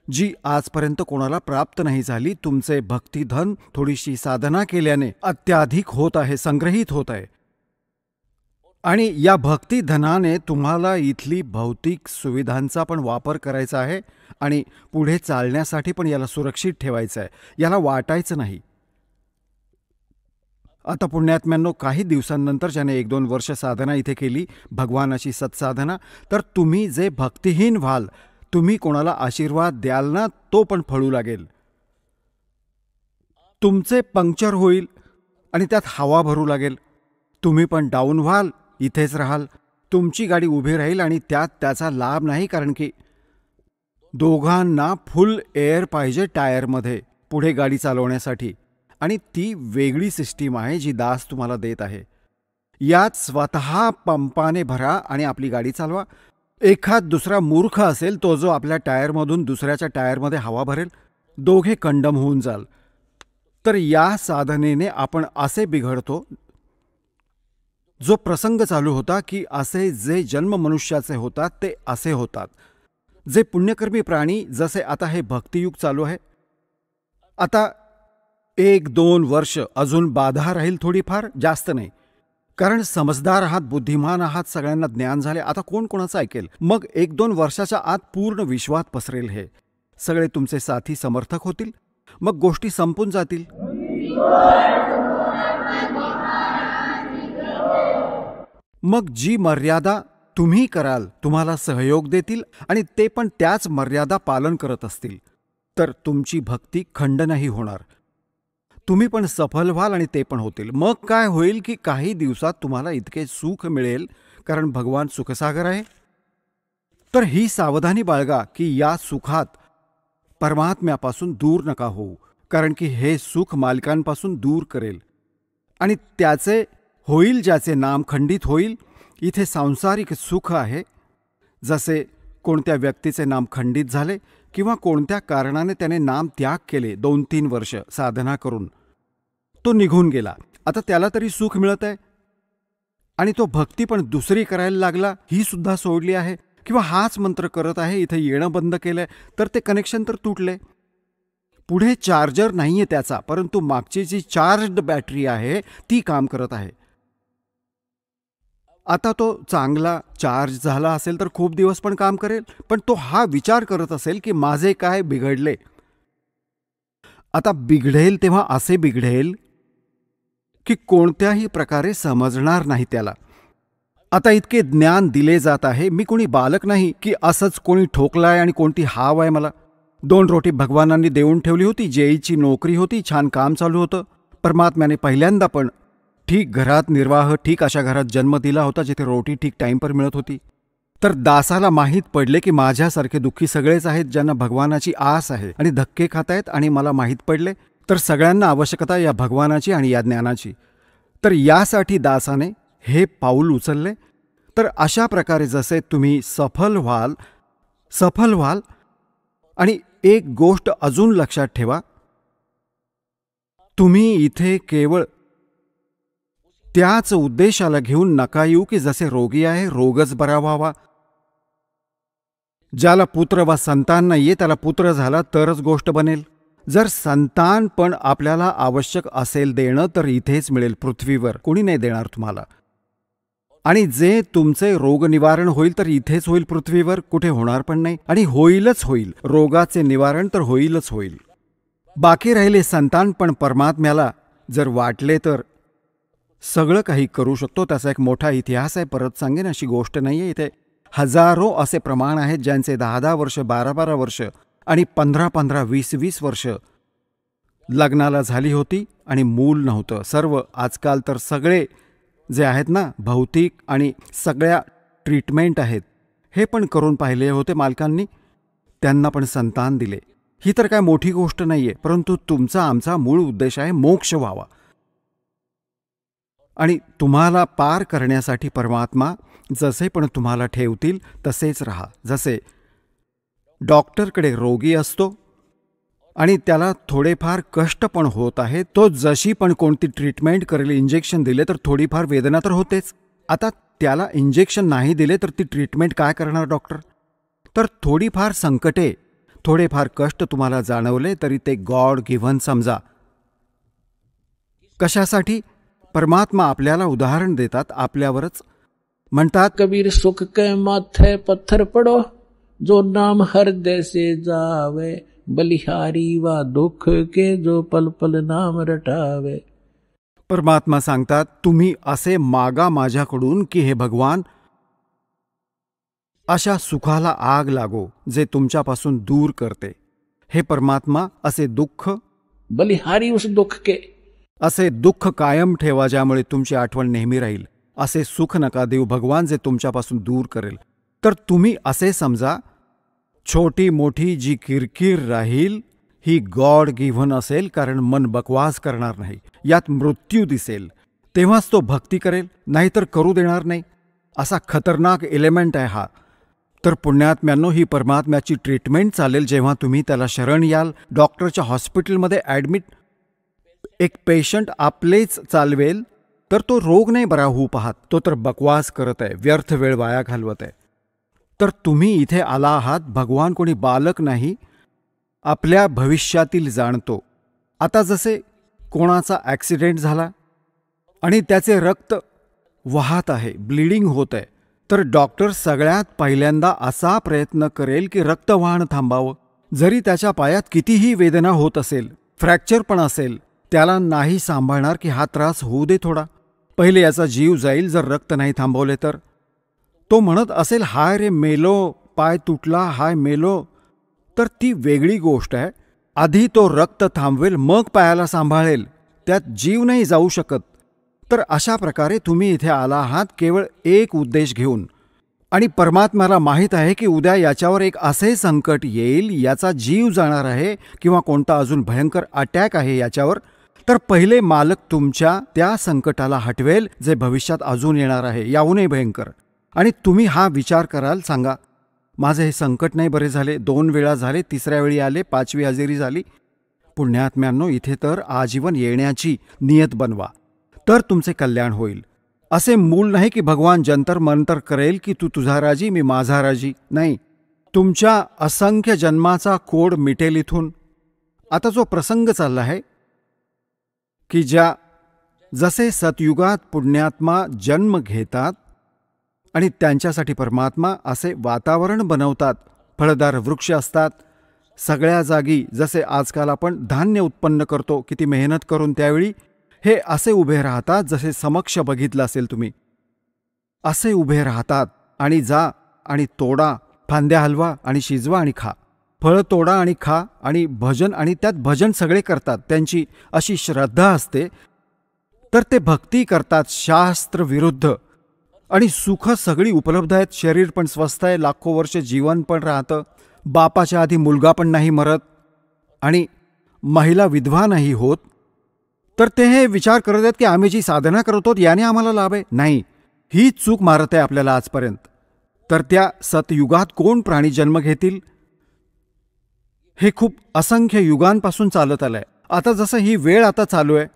जी आजपर्यंत कोणाला प्राप्त नाही झाली. तुमचे भक्तिधन थोडीशी साधना केल्याने अत्याधिक होत आहे, संग्रहित होत आहे. आणि या भक्तिधनाने तुम्हाला इथली भौतिक सुविधांचा पण वापर करायचा आहे आणि पुढे चालण्यासाठी पण याला सुरक्षित ठेवायचं आहे, याला वाटायचं नाही. आता पुण्यात्म्यांनो, काही दिवसांनंतर ज्याने 1-2 वर्ष साधना इथे केली, भगवानाची सत्साधना, तर तुम्ही जे भक्तिहीन व्हाल, तुम्ही कोणाला आशीर्वाद द्याल ना, तो पण फळू लागेल. तुमचे पंक्चर होईल आणि त्यात हवा भरू लागेल. तुम्ही पण डाऊन व्हाल, इथेच राहाल. तुमची गाडी उभी राहील आणि त्यात त्याचा लाभ नाही, कारण की दोघांना फुल एअर पाहिजे टायरमध्ये पुढे गाडी चालवण्यासाठी. आणि ती वेगळी सिस्टीम आहे जी दास तुम्हाला देत आहे. यात स्वतः पंपाने भरा आणि आपली गाडी चालवा. एखाद दुसरा मूर्ख असेल तो जो आपल्या टायरमधून दुसऱ्याच्या टायरमध्ये हवा भरेल, दोघे कंडम होऊन जाल. तर या साधनेने आपण असे बिघडतो. जो प्रसंग चालू होता की असे जे जन्म मनुष्याचे होतात ते असे होतात. जे पुण्यकर्मी प्राणी, जसे आता हे भक्तियुग चालू आहे, आता 1-2 वर्ष अजून बाधा राहील, थोडीफार, जास्त नाही. कारण समजदार आहात, बुद्धिमान आहात, सगळ्यांना ज्ञान झाले. आता कोण कोणाचं ऐकेल? मग 1-2 वर्षाच्या आत पूर्ण विश्वात पसरेल. हे सगळे तुमचे साथी समर्थक होतील, मग गोष्टी संपून जातील. मग जी मर्यादा तुम्ही कराल, तुम्हाला सहयोग देतील आणि ते पण त्याच मर्यादा पालन करत असतील, तर तुमची भक्ती खंड नाही होणार. तुम्ही पण सफल व्हाल आणि ते पण होतील. मग काय होईल की काही दिवसात तुम्हाला इतके सुख मिळेल, कारण भगवान सुखसागर आहे. तर ही सावधानी बाळगा की या सुखात परमात्म्यापासून दूर नका होऊ, कारण की हे सुख मालकांपासून दूर करेल आणि त्याचे होईल ज्याचे नाम खंडित होईल. इथे सांसारिक सुख आहे. जसे कोणत्या व्यक्तीचे नाम खंडित झाले किंवा कोणत्या कारणाने त्याने नाम त्याग केले, 2-3 वर्ष साधना करून तो निघून गेला, आता त्याला तरी सुख मिळत आहे. आणि तो भक्ती पण दुसरी करायला लागला, ही सुद्धा सोडली आहे, किंवा हाच मंत्र करत आहे, इथे येणं बंद केलंय, तर ते कनेक्शन तर तुटले. पुढे चार्जर नाहीये त्याचा, परंतु मागची जी चार्ज्ड बॅटरी आहे ती काम करत आहे. आता तो चांगला चार्ज झाला असेल तर खूप दिवस पण काम करेल, पण तो हा विचार करत असेल की माझे काय बिघडले. आता बिघडेल तेव्हा असे बिघडेल की कोणत्याही प्रकारे समजणार नाही त्याला. आता इतके ज्ञान दिले जात आहे, मी कोणी बालक नाही की असंच कोणी ठोकलाय आणि कोणती हाव आहे मला. 2 रोटी भगवानांनी देऊन ठेवली होती, जेईची नोकरी होती, छान काम चालू होतं. परमात्म्याने पहिल्यांदा पण ठीक घरात निर्वाह, ठीक अशा घरात जन्म दिला होता जिथे रोटी ठीक टाईम पर मिळत होती. तर दासाला माहीत पडले की माझ्यासारखे दुःखी सगळेच आहेत ज्यांना भगवानाची आस आहे आणि धक्के खातायत, आणि मला माहीत पडले तर सगळ्यांना आवश्यकता या भगवानाची आणि या ज्ञानाची. तर यासाठी दासाने हे पाऊल उचलले. तर अशा प्रकारे जसे तुम्ही सफल व्हाल. आणि एक गोष्ट अजून लक्षात ठेवा, तुम्ही इथे केवळ त्याच उद्देशाला घेऊन नका येऊ की जसे रोगी आहे रोगच बरा व्हावा. ज्याला पुत्र वा संतान नाहीये त्याला पुत्र झाला तरच गोष्ट बनेल. जर संतान पण आपल्याला आवश्यक असेल देणं तर इथेच मिळेल, पृथ्वीवर कोणी नाही देणार तुम्हाला. आणि जे तुमचे रोग निवारण होईल तर इथेच होईल, पृथ्वीवर कुठे होणार पण नाही. आणि होईलच होईल, रोगाचे निवारण तर होईलच होईल. बाकी राहिले संतान, पण परमात्म्याला जर वाटले तर सगळं काही करू शकतो. त्याचा एक मोठा इतिहास आहे, परत सांगेन, अशी गोष्ट नाही आहे. इथे हजारो असे प्रमाण आहेत ज्यांचे 10-10 वर्ष, 12-12 वर्ष आणि 15-15, 20-20 वर्ष लग्नाला झाली होती आणि मूल नव्हतं. सर्व आजकाल तर सगळे जे आहेत ना, भौतिक आणि सगळ्या ट्रीटमेंट आहेत, हे पण करून पाहिले होते मालकांनी, त्यांना पण संतान दिले. ही तर काय मोठी गोष्ट नाहीये, परंतु तुमचा आमचा मूळ उद्देश आहे मोक्ष व्हावा. आणि तुम्हाला पार करण्यासाठी परमात्मा जसे पण तुम्हाला ठेवतील तसेच राहा. जसे डॉक्टरकडे रोगी असतो आणि त्याला थोडेफार कष्ट पण होत आहे, तो जशी पण कोणती ट्रीटमेंट करेल, इंजेक्शन दिले तर थोडीफार वेदना तर होतेच. आता त्याला इंजेक्शन नाही दिले तर ती ट्रीटमेंट काय करणार डॉक्टर? तर थोडीफार संकटे, थोडेफार कष्ट तुम्हाला जाणवले तरी ते गॉड गिव्हन समजा. कशासाठी? परमात्मा आपल्याला उदाहरण देतात, आपल्यावरच म्हणतात, कबीर सुख के माथे पत्थर पड़ो, जो नाम हृदय से जावे, बलिहारी वा दुख के जो पल पल नाम रटावे. परमात्मा सांगतात, तुम्ही असे मागा माझ्याकडून की हे भगवान, अशा सुखाला आग लागो जे तुमच्यापासून दूर करते. हे परमात्मा, असे दुःख, बलिहारी उस दुख के, असे दुःख कायम ठेवा ज्यामुळे तुमची आठवण नेहमी राहील. असे सुख नका देऊ भगवान जे तुमच्यापासून दूर करेल. तर तुम्ही असे समजा, छोटी मोठी जी किरकिर राहील ही गॉड गिव्हन असेल, कारण मन बकवास करणार नाही. यात मृत्यू दिसेल तेव्हाच तो भक्ती करेल, नाहीतर करू देणार नाही. असा खतरनाक एलिमेंट आहे हा. तर पुण्यात्म्यांनो, ही परमात्म्याची ट्रीटमेंट चालेल जेव्हा तुम्ही त्याला शरण याल. डॉक्टरच्या हॉस्पिटलमध्ये ॲडमिट एक पेशंट आपलेच चालवेल तर तो रोग नाही बरा होऊ पाहत, तो तर बकवास करत आहे, व्यर्थ वेळ वाया घालवत आहे. तर तुम्ही इथे आला आहात, भगवान कोणी बालक नाही, आपल्या भविष्यातील जाणतो. आता जसे कोणाचा ॲक्सिडेंट झाला आणि त्याचे रक्त वाहत आहे, ब्लिडिंग होत आहे, तर डॉक्टर सगळ्यात पहिल्यांदा असा प्रयत्न करेल की रक्तवाहन थांबावं. जरी त्याच्या पायात कितीही वेदना होत असेल, फ्रॅक्चर पण असेल, त्याला नाही सांभाळणार की हा त्रास होऊ दे थोडा, पहिले याचा जीव जाईल जर रक्त नाही थांबवले तर. तो म्हणत असेल, हाय रे मेलो, पाय तुटला, हाय मेलो, तर ती वेगळी गोष्ट आहे. आधी तो रक्त थांबवेल, मग पायाला सांभाळेल, त्यात जीव नाही जाऊ शकत. तर अशा प्रकारे तुम्ही इथे आला आहात केवळ एक उद्देश घेऊन, आणि परमात्म्याला माहीत आहे की उद्या याच्यावर एक असे संकट येईल, याचा जीव जाणार आहे किंवा कोणता अजून भयंकर अटॅक आहे याच्यावर. तर पहिले मालक तुमच्या त्या संकटाला हटवेल जे भविष्यात अजून येणार आहे, याहूनही भयंकर. आणि तुम्ही हा विचार कराल, सांगा, माझे हे संकट नाही बरे झाले, 2 वेळा झाले, 3ऱ्या वेळी आले, 5वी हजेरी झाली. पुण्यात्म्यांनो, इथे तर आजीवन येण्याची नियत बनवा, तर तुमचे कल्याण होईल. असे मूल नाही की भगवान जंतर मंतर करेल की तू तुझा राजी मी माझा राजी, नाही. तुमच्या असंख्य जन्माचा कोड मिटेल इथून. आता जो प्रसंग चालला आहे की जसे सतयुगात पुण्यात्मा जन्म घेतात आणि त्यांच्यासाठी परमात्मा असे वातावरण बनवतात, फळदार वृक्ष असतात सगळ्या जागी. जसे आजकाल आपण धान्य उत्पन्न करतो किती मेहनत करून, त्यावेळी हे असे उभे राहतात, जसे समक्ष बघितलं असेल तुम्ही, असे उभे राहतात. आणि जा आणि तोडा, फांद्या हलवा आणि शिजवा आणि खा, फळं तोडा आणि खा, आणि भजन, आणि त्यात भजन सगळे करतात, त्यांची अशी श्रद्धा असते. तर ते भक्ती करतात शास्त्र विरुद्ध, आणि सुख सगळी उपलब्ध आहेत. शरीर पण स्वस्थ आहे, लाखो वर्ष जीवन पण राहतं, बापाच्या आधी मुलगा पण नाही मरत आणि महिला विधवा नाही होत. तर ते हे विचार करत आहेत की आम्ही जी साधना करतो याने आम्हाला लाभ आहे. नाही, ही चूक मारत आहे आपल्याला आजपर्यंत. तर त्या सतयुगात कोण प्राणी जन्म घेतील हे खूप असंख्य युगांपासून चालत आलंय. आता जसं ही वेळ आता चालू आहे,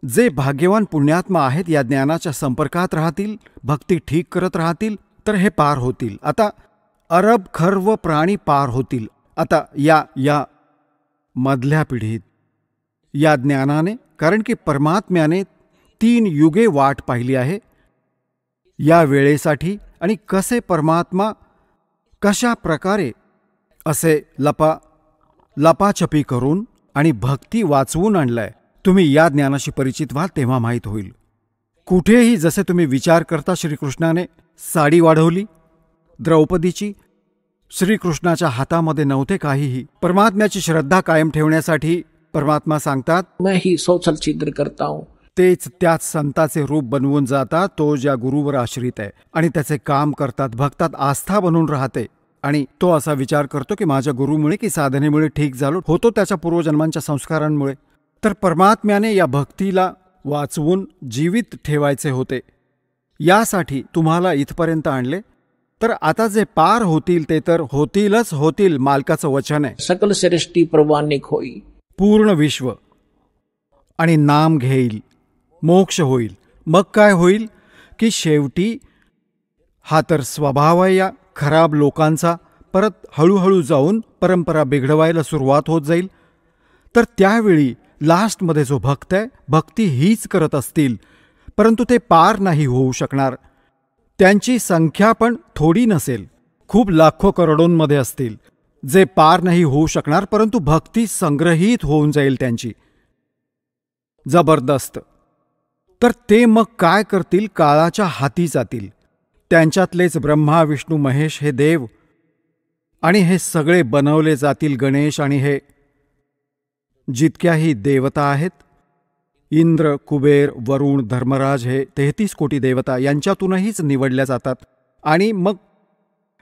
जे भाग्यवान पुण्यात्मा आहेत या ज्ञानाच्या संपर्कात राहतील, भक्ती ठीक करत राहतील, तर हे पार होतील. आता अरब खर्व प्राणी पार होतील. आता या मधल्या पिढीत या ज्ञानाने, कारण की परमात्म्याने 3 युगे वाट पाहिली आहे या वेळेसाठी. आणि कसे परमात्मा कशा प्रकारे असे लपाछपी करून आणि भक्ती वाचवून आणलाय, तुम्ही या ज्ञानाशी परिचित व्हाल तेव्हा माहीत होईल. कुठेही जसे तुम्ही विचार करता श्रीकृष्णाने साडी वाढवली द्रौपदीची, श्रीकृष्णाच्या हातामध्ये नव्हते काहीही. परमात्म्याची श्रद्धा कायम ठेवण्यासाठी परमात्मा सांगतात, मैं ही सौछल छिद्र करता हूं. तेच त्याच संताचे रूप बनवून जातात, तो ज्या गुरुवर आश्रित आहे आणि त्याचे काम करतात, भक्तात आस्था बनून राहते. आणि तो असा विचार करतो की माझ्या गुरुमुळे की साधनेमुळे ठीक झालो, होतो त्याच्या पूर्वजन्मांच्या संस्कारांमुळे. तर परमात्म्याने या भक्तीला वाचवून जीवित ठेवायचे होते, यासाठी तुम्हाला इथपर्यंत आणले. तर आता जे पार होतील ते तर होतीलच होतील, मालकाचं वचन आहे. सकल सृष्टी प्रवानिक होई. पूर्ण विश्व आणि नाम घेईल, मोक्ष होईल. मग काय होईल की शेवटी हा तर स्वभाव आहे या खराब लोकांचा, परत हळूहळू जाऊन परंपरा बिघडवायला सुरुवात होत जाईल. तर त्यावेळी लास्टमध्ये जो भक्त आहे, भक्ती हीच करत असतील, परंतु ते पार नाही होऊ शकणार. त्यांची संख्या पण थोडी नसेल, खूप लाखो करोडोंमध्ये असतील जे पार नाही होऊ शकणार, परंतु भक्ती संग्रहित होऊन जाईल त्यांची जबरदस्त. तर ते मग काय करतील, काळाच्या हाती जातील. त्यांच्यातलेच ब्रह्मा विष्णू महेश हे देव आणि हे सगळे बनवले जातील गणेश आणि हे जितक्याही देवता आहेत, इंद्र, कुबेर, वरुण, धर्मराज, हे 33 कोटी देवता यांच्यातूनहीच निवडल्या जातात. आणि मग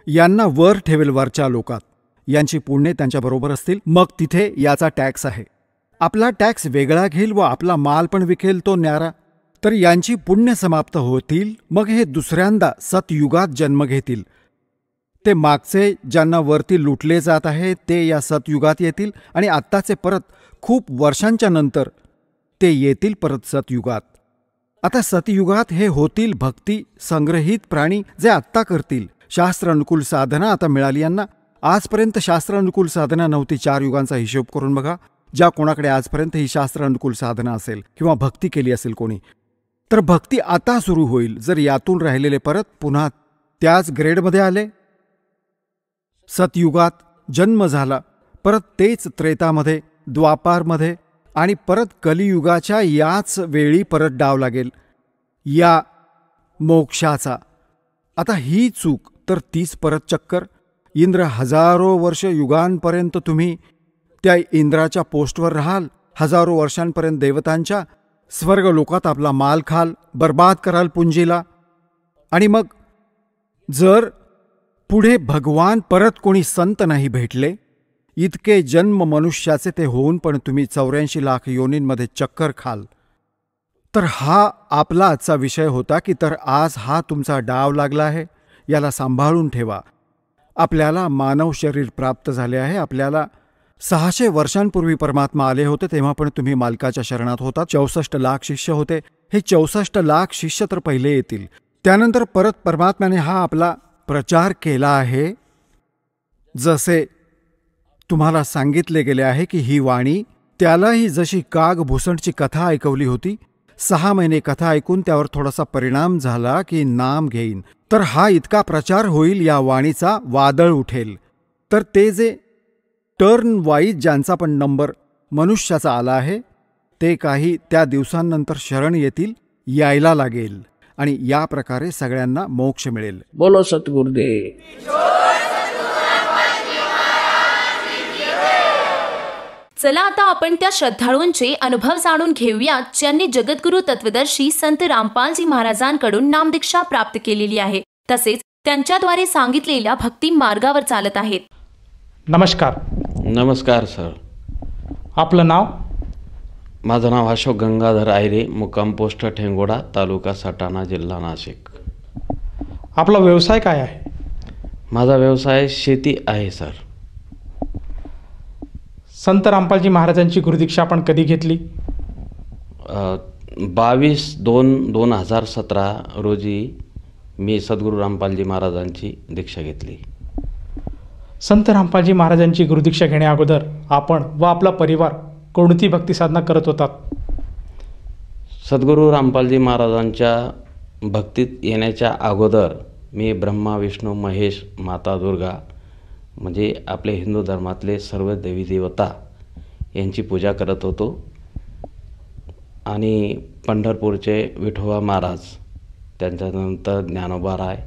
यांना वर ठेवेल वरच्या लोकात, यांची पुण्य त्यांच्याबरोबर असतील. मग तिथे याचा टॅक्स आहे, आपला टॅक्स वेगळा घेईल व आपला माल पण विकेल तो न्यारा. तर यांची पुण्य समाप्त होतील, मग हे दुसऱ्यांदा सतयुगात जन्म घेतील. ते मागचे ज्यांना वरती लुटले जात आहे ते या सतयुगात येतील आणि आत्ताचे परत खूप वर्षांच्या नंतर ते येतील परत सतयुगात. आता सतयुगात हे होतील भक्ती संग्रहित प्राणी जे आत्ता करतील. शास्त्र अनुकूल साधना आता मिळाली यांना. आजपर्यंत शास्त्र अनुकूल साधना नव्हती. 4 युगांचा हिशोब करून बघा, ज्या कोणाकडे आजपर्यंत ही शास्त्र अनुकूल साधना असेल किंवा भक्ती केली असेल कोणी, तर भक्ती आता सुरू होईल. जर यातून राहिलेले परत पुन्हा त्याच ग्रेडमध्ये आले, सतयुगात जन्म झाला, परत तेच त्रेतामध्ये, द्वापारमध्ये आणि परत कलियुगाच्या याच वेळी परत डाव लागेल या मोक्षाचा. आता ही चूक तर तीच परत चक्कर. इंद्र हजारो वर्ष युगांपर्यंत तुम्ही त्या इंद्राच्या पोस्टवर राहाल, हजारो वर्षांपर्यंत देवतांच्या स्वर्ग लोकात आपला माल खाल, बर्बाद कराल पुंजीला. आणि मग जर पुढे भगवान परत कोणी संत नाही भेटले, इतके जन्म मनुष्याचे ते होऊन पण तुम्ही 84 लाख योनींमध्ये चक्कर खाल. तर हा आपला आजचा विषय होता की तर आज हा तुमचा डाव लागला आहे, याला सांभाळून ठेवा. आपल्याला मानव शरीर प्राप्त झाले आहे. आपल्याला 600 वर्षांपूर्वी परमात्मा आले होते, तेव्हा पण तुम्ही मालकाच्या शरणात होता. 64 लाख शिष्य होते. हे 64 लाख शिष्य तर पहिले येतील. त्यानंतर परत परमात्म्याने हा आपला प्रचार केला आहे. जसे तुम्हाला सांगितले गेले आहे की ही वाणी त्यालाही जशी काग भुसणची कथा ऐकवली होती, 6 महिने कथा ऐकून त्यावर थोडासा परिणाम झाला की नाम घेईन, तर हा इतका प्रचार होईल, या वाणीचा वादळ उठेल. तर ते जे टर्न वाईज ज्यांचा पण नंबर मनुष्याचा आला आहे, ते काही त्या दिवसांनंतर शरण येतील, यायला लागेल आणि या प्रकारे सगळ्यांना मोक्ष मिळेल. बोलो सतगुरुदेव. चला आता आपण त्या श्रद्धाळूंचे अनुभव जाणून घेऊयात ज्यांनी जगद्गुरू तत्वदर्शी संत रामपालजी महाराजांकडून नामदीक्षा प्राप्त केलेली आहे, तसेच त्यांच्याद्वारे सांगितलेल्या भक्ती मार्गावर चालत आहेत. नमस्कार. नमस्कार सर. आपलं नाव? माझं नाव अशोक गंगाधर आयरे, मुक्काम पोस्ट ठेंगोडा, तालुका सटाणा, जिल्हा नाशिक. आपला व्यवसाय काय आहे? माझा व्यवसाय शेती आहे सर. संत रामपालजी महाराजांची गुरुदीक्षा आपण कधी घेतली? 22/2/2017 रोजी मी सद्गुरू रामपालजी महाराजांची दीक्षा घेतली. संत रामपालजी महाराजांची गुरुदीक्षा घेण्या अगोदर आपण व आपला परिवार कोणती भक्ती साधना करत होतात? सद्गुरू रामपालजी महाराजांच्या भक्तीत येण्याच्या अगोदर मी ब्रह्मा, विष्णू, महेश, माता दुर्गा म्हणजे आपले हिंदू धर्मातले सर्व देवी देवता यांची पूजा करत होतो. आणि पंढरपूरचे विठोबा महाराज, त्यांच्यानंतर ज्ञानोबा राय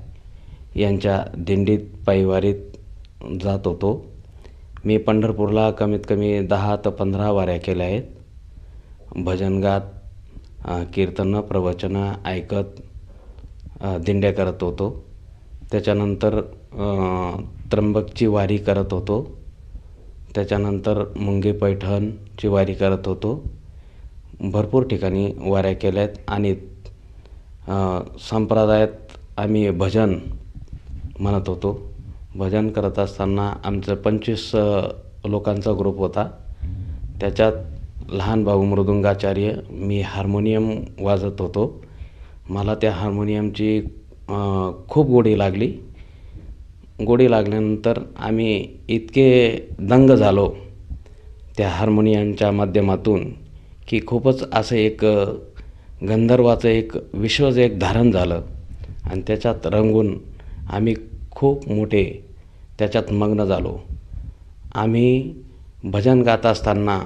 यांच्या दिंडीत पायवारीत जात होतो. मी पंढरपूरला कमीत कमी 10 ते 15 वाऱ्या केल्या आहेत. भजन गात, कीर्तनं, प्रवचनं ऐकत दिंड्या करत होतो. त्याच्यानंतर त्र्यंबकची वारी करत होतो. त्याच्यानंतर मुंगे पैठणची वारी करत होतो. भरपूर ठिकाणी वाऱ्या केल्या आहेत. आणि संप्रदायात आम्ही भजन म्हणत होतो. भजन करत असताना आमचं 25 लोकांचा ग्रुप होता. त्याच्यात लहान भाऊ मृदुंगाचार्य, मी हार्मोनियम वाजत होतो. मला त्या हार्मोनियमची खूप गोडी लागली. गोडी लागल्यानंतर आम्ही इतके दंग झालो त्या हार्मोनियमच्या माध्यमातून की खूपच असं एक गंधर्वाचं एक विश्वच एक धारण झालं. आणि त्याच्यात रंगून आम्ही खूप मोठे त्याच्यात मग्न झालो. आम्ही भजन गात असताना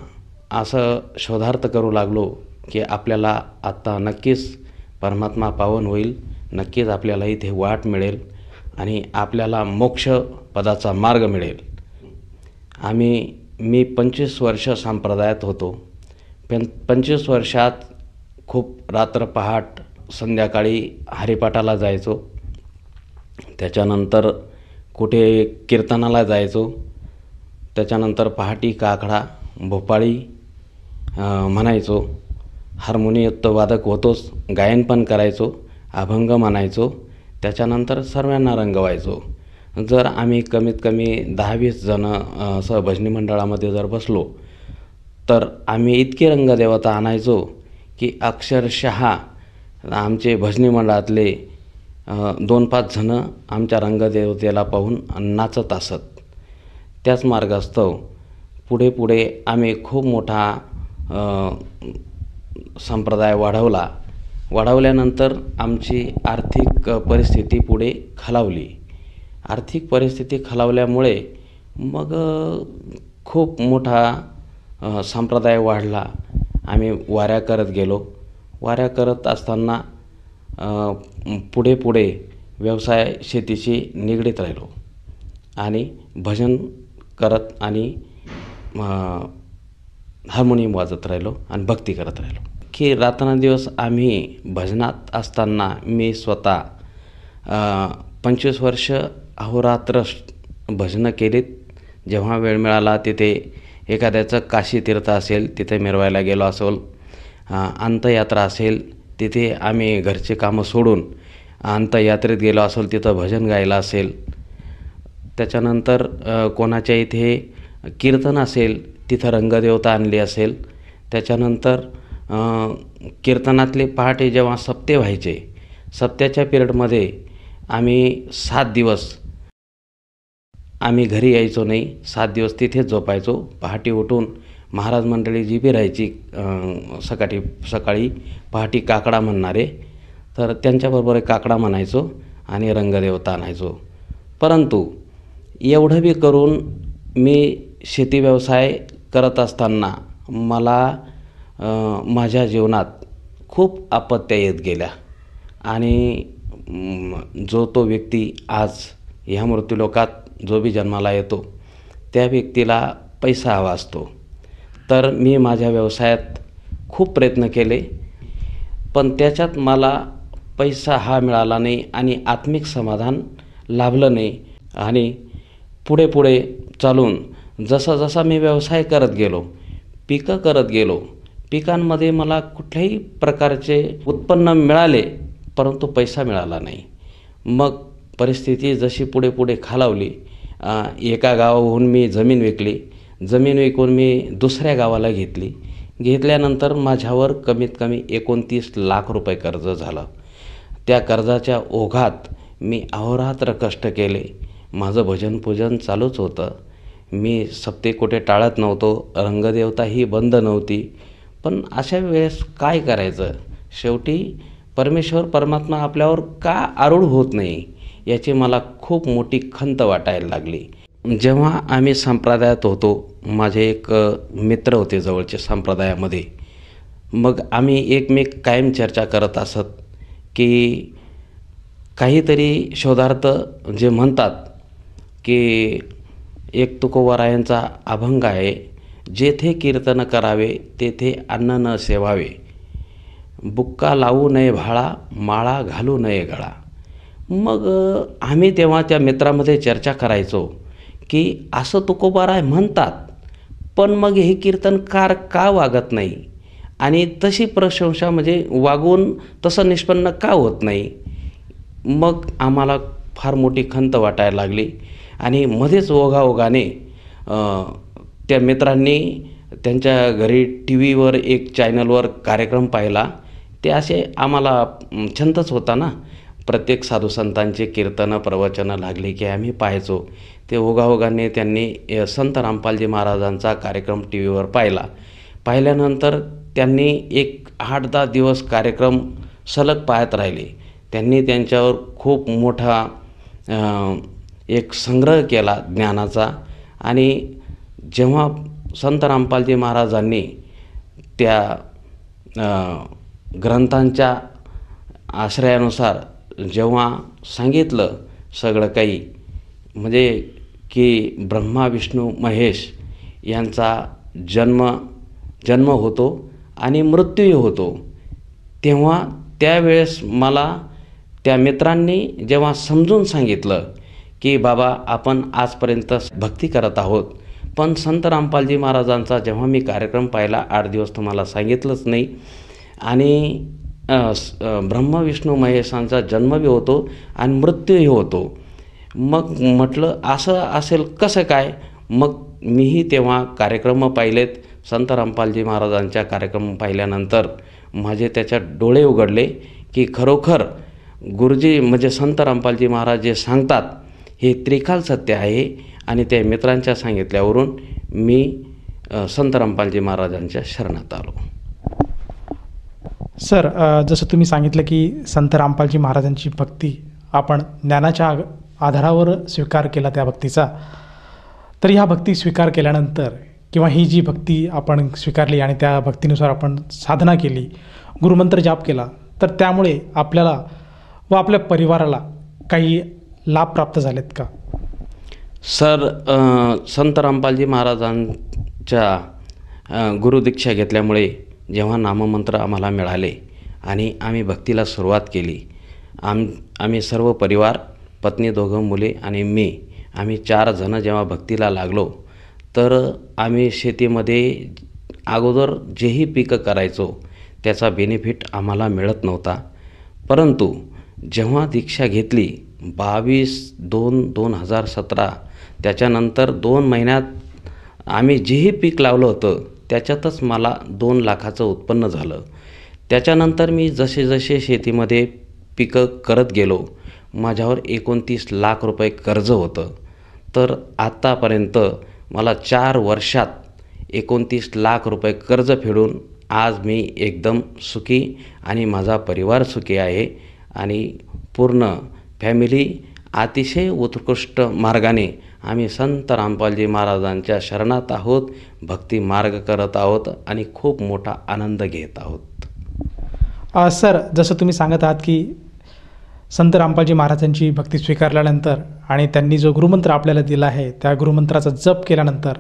असं शोधार्थ करू लागलो की आपल्याला आत्ता नक्कीच परमात्मा पावन होईल, नक्कीच आपल्याला इथे वाट मिळेल आणि आपल्याला मोक्ष पदाचा मार्ग मिळेल. मी 25 वर्ष संप्रदायात होतो. 25 वर्षात खूप रात्र पहाट संध्याकाळी हरिपाठाला जायचो. त्याच्यानंतर कुठे कीर्तनाला जायचो. त्याच्यानंतर पहाटी काकडा, भोपाळी म्हणायचो. हार्मोनियम वादक होतोच, गायन पण करायचो, अभंग म्हणायचो. त्याच्यानंतर सर्वांना रंगवायचो. जर आम्ही कमीत कमी 10-20 जण असं भजनी मंडळामध्ये जर बसलो तर आम्ही इतके रंगदेवता आणायचो की अक्षरशः आमचे भजनी मंडळातले 2-5 जण आमच्या रंगदेवतेला पाहून नाचत असत. त्याच मार्गास्तव पुढे आम्ही खूप मोठा संप्रदाय वाढवल्यानंतर आमची आर्थिक परिस्थिती पुढे खालावली. आर्थिक परिस्थिती खालावल्यामुळे मग खूप मोठा संप्रदाय वाढला. आम्ही वाऱ्या करत गेलो. वाऱ्या करत असताना पुढे व्यवसाय शेतीशी निगडीत राहिलो आणि भजन करत आणि हार्मोनियम वाजत राहिलो आणि भक्ती करत राहिलो की रात्रंदिवस आम्ही भजनात असताना मी स्वतः 25 वर्ष अहोरात्र भजनं केलीत. जेव्हा वेळ मिळाला तिथे एखाद्याचं काशी तीर्थ असेल तिथे मिरवायला गेलो असेल, अंत्ययात्रा असेल तिथे आम्ही घरचे कामं सोडून अंत्ययात्रेत गेलो असेल, तिथं भजन गायला असेल. त्याच्यानंतर कोणाच्या इथे कीर्तन असेल तिथं रंगदेवता आणली असेल. त्याच्यानंतर कीर्तनातले पहाटे जेव्हा सप्ते व्हायचे, सप्त्याच्या पिरियडमध्ये आम्ही 7 दिवस आम्ही घरी यायचो नाही. 7 दिवस तिथेच झोपायचो. पहाटे उठून महाराज मंडळी जी बी राहायची सकाळी पहाटे काकडा म्हणणारे, तर त्यांच्याबरोबर काकडा म्हणायचो आणि रंगदेवता आणायचो. परंतु एवढं बी करून मी शेती व्यवसाय करत असताना मला माझ्या जीवनात खूप आपत्त्या येत गेल्या आणि तो व्यक्ती आज ह्या मृत्यूलोकात जो बी जन्माला येतो त्या व्यक्तीला पैसा हवा असतो. तर मी माझ्या व्यवसायात खूप प्रयत्न केले, पण त्याच्यात मला पैसा हा मिळाला नाही आणि आत्मिक समाधान लाभलं नाही. आणि पुढे पुढे चालून जसा मी व्यवसाय करत गेलो, पिकं करत गेलो, पिकांमध्ये मला कुठल्याही प्रकारचे उत्पन्न मिळाले, परंतु पैसा मिळाला नाही. मग परिस्थिती जशी पुढे पुढे खालावली, एका गावाहून मी जमीन विकली, जमीन विकून मी दुसऱ्या गावाला घेतल्यानंतर माझ्यावर कमीत कमी 29 लाख रुपये कर्ज झालं. त्या कर्जाच्या ओघात मी अहोरात्र कष्ट केले. माझं भजनपूजन चालूच होतं, मी सप्तेकोटे टाळत नव्हतो, रंगदेवता ही बंद नव्हती. पण अशा वेळेस काय करायचं? शेवटी परमेश्वर परमात्मा आपल्यावर का आरूढ होत नाही याची मला खूप मोठी खंत वाटायला लागली. जेव्हा आम्ही संप्रदायात होतो, माझे एक मित्र होते जवळचे संप्रदायामध्ये, मग आम्ही एकमेक कायम चर्चा करत असत की काहीतरी शोधार्थ जे म्हणतात की एक तुकोबारायांचा अभंग आहे, जेथे कीर्तन करावे तेथे अन्न न सेवावे, बुक्का लावू नये भाळा, माळा घालू नये गळा. मग आम्ही तेव्हा त्या मित्रामध्ये चर्चा करायचो की असं तुकोबाराय म्हणतात, पण मग हे कीर्तनकार का वागत नाही आणि तशी प्रशंसा म्हणजे वागून तसं निष्पन्न का होत नाही. मग आम्हाला फार मोठी खंत वाटायला लागली आणि मध्येच ओघाओघाने त्या मित्रांनी त्यांच्या घरी टी व्हीवर एक चॅनलवर कार्यक्रम पाहिला. ते असे आम्हाला छंदच होता ना, प्रत्येक साधुसंतांचे कीर्तनं प्रवचनं लागले की आम्ही पाहायचो. ते ओघाओघाने त्यांनी संत रामपालजी महाराजांचा कार्यक्रम टी व्हीवर पाहिल्यानंतर त्यांनी एक 8-10 दिवस कार्यक्रम सलग पाहत राहिले. त्यांनी त्यांच्यावर खूप मोठा एक संग्रह केला ज्ञानाचा. आणि जेव्हा संत रामपालजी महाराजांनी त्या ग्रंथांच्या आश्रयानुसार जेव्हा सांगितलं सगळं काही, म्हणजे की ब्रह्मा विष्णू महेश यांचा जन्म होतो आणि मृत्यूही होतो, तेव्हा त्यावेळेस मला त्या मित्रांनी जेव्हा समजून सांगितलं की बाबा आपण आजपर्यंत भक्ती करत आहोत, पण संत रामपालजी महाराजांचा जेव्हा मी कार्यक्रम पाहिला, 8 दिवस तुम्हाला सांगितलंच नाही, आणि ब्रह्म विष्णू महेशांचा जन्मही होतो आणि मृत्यूही होतो. मग म्हटलं असं असेल कसं काय? मग मीही तेव्हा कार्यक्रम पाहिलेत. संत रामपालजी महाराजांच्या कार्यक्रम पाहिल्यानंतर माझे त्याच्यात डोळे उघडले की खरोखर गुरुजी म्हणजे संत रामपालजी महाराज जे सांगतात हे त्रिकाल सत्य आहे. आणि त्या मित्रांच्या सांगितल्यावरून मी संत रामपालजी महाराजांच्या शरणात आलो. सर, जसं तुम्ही सांगितलं की संत रामपालजी महाराजांची भक्ती आपण ज्ञानाच्या आधारावर स्वीकार केला त्या भक्तीचा, तर ह्या भक्ती स्वीकार केल्यानंतर किंवा ही जी भक्ती आपण स्वीकारली आणि त्या भक्तीनुसार आपण साधना केली, गुरुमंत्र जाप केला, तर त्यामुळे आपल्याला व आपल्या परिवाराला काही लाभ प्राप्त झालेत का? सर, संत रामपालजी महाराजांच्या गुरुदीक्षा घेतल्यामुळे जेव्हा नाममंत्र आम्हाला मिळाले आणि आम्ही भक्तीला सुरुवात केली, आम्ही सर्व परिवार, पत्नी, 2 मुले आणि मी, आम्ही 4 जण जेव्हा भक्तीला लागलो, तर आम्ही शेतीमध्ये अगोदर जेही पिकं करायचो त्याचा बेनिफिट आम्हाला मिळत नव्हता. परंतु जेव्हा दीक्षा घेतली 22/2/2017, त्याच्यानंतर 2 महिन्यात आम्ही जेही पीक लावलं होतं त्याच्यातच मला 2 लाखाचं उत्पन्न झालं. त्याच्यानंतर मी जसे शेतीमध्ये पिकं करत गेलो, माझ्यावर 29 लाख रुपये कर्ज होतं. तर आत्तापर्यंत मला 4 वर्षात 29 लाख रुपये कर्ज फेडून आज मी एकदम सुखी आणि माझा परिवार सुखी आहे. आणि पूर्ण फॅमिली अतिशय उत्कृष्ट मार्गाने आम्ही संत रामपालजी महाराजांच्या शरणात आहोत, भक्ती मार्ग करत आहोत आणि खूप मोठा आनंद घेत आहोत. सर, जसं तुम्ही सांगत आहात की संत रामपालजी महाराजांची भक्ती स्वीकारल्यानंतर आणि त्यांनी जो गुरुमंत्र आपल्याला दिला आहे त्या गुरुमंत्राचा जप केल्यानंतर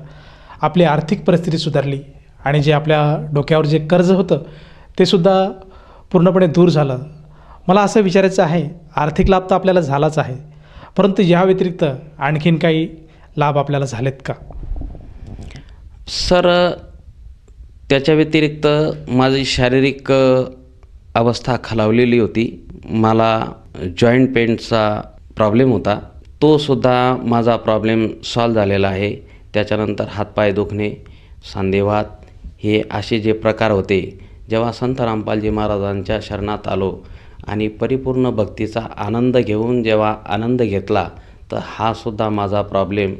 आपली आर्थिक परिस्थिती सुधारली आणि जे आपल्या डोक्यावर जे कर्ज होतं ते सुद्धा पूर्णपणे दूर झालं. मला असं विचारायचं आहे, आर्थिक लाभ तर आपल्याला झालाच आहे, परंतु या व्यतिरिक्त आणखीन काही लाभ आपल्याला झालेत का? सर, त्याच्या व्यतिरिक्त माझी शारीरिक अवस्था खालावलेली होती. मला जॉईंट पेनचा प्रॉब्लेम होता, तो सुद्धा माझा प्रॉब्लेम सॉल्व झालेला आहे. त्याच्यानंतर हातपाय दुखणे, सांधेवात हे असे जे प्रकार होते, जेव्हा संत रामपालजी महाराजांच्या शरणात आलो आणि परिपूर्ण भक्तीचा आनंद घेऊन जेव्हा आनंद घेतला, तर हा सुद्धा माझा प्रॉब्लेम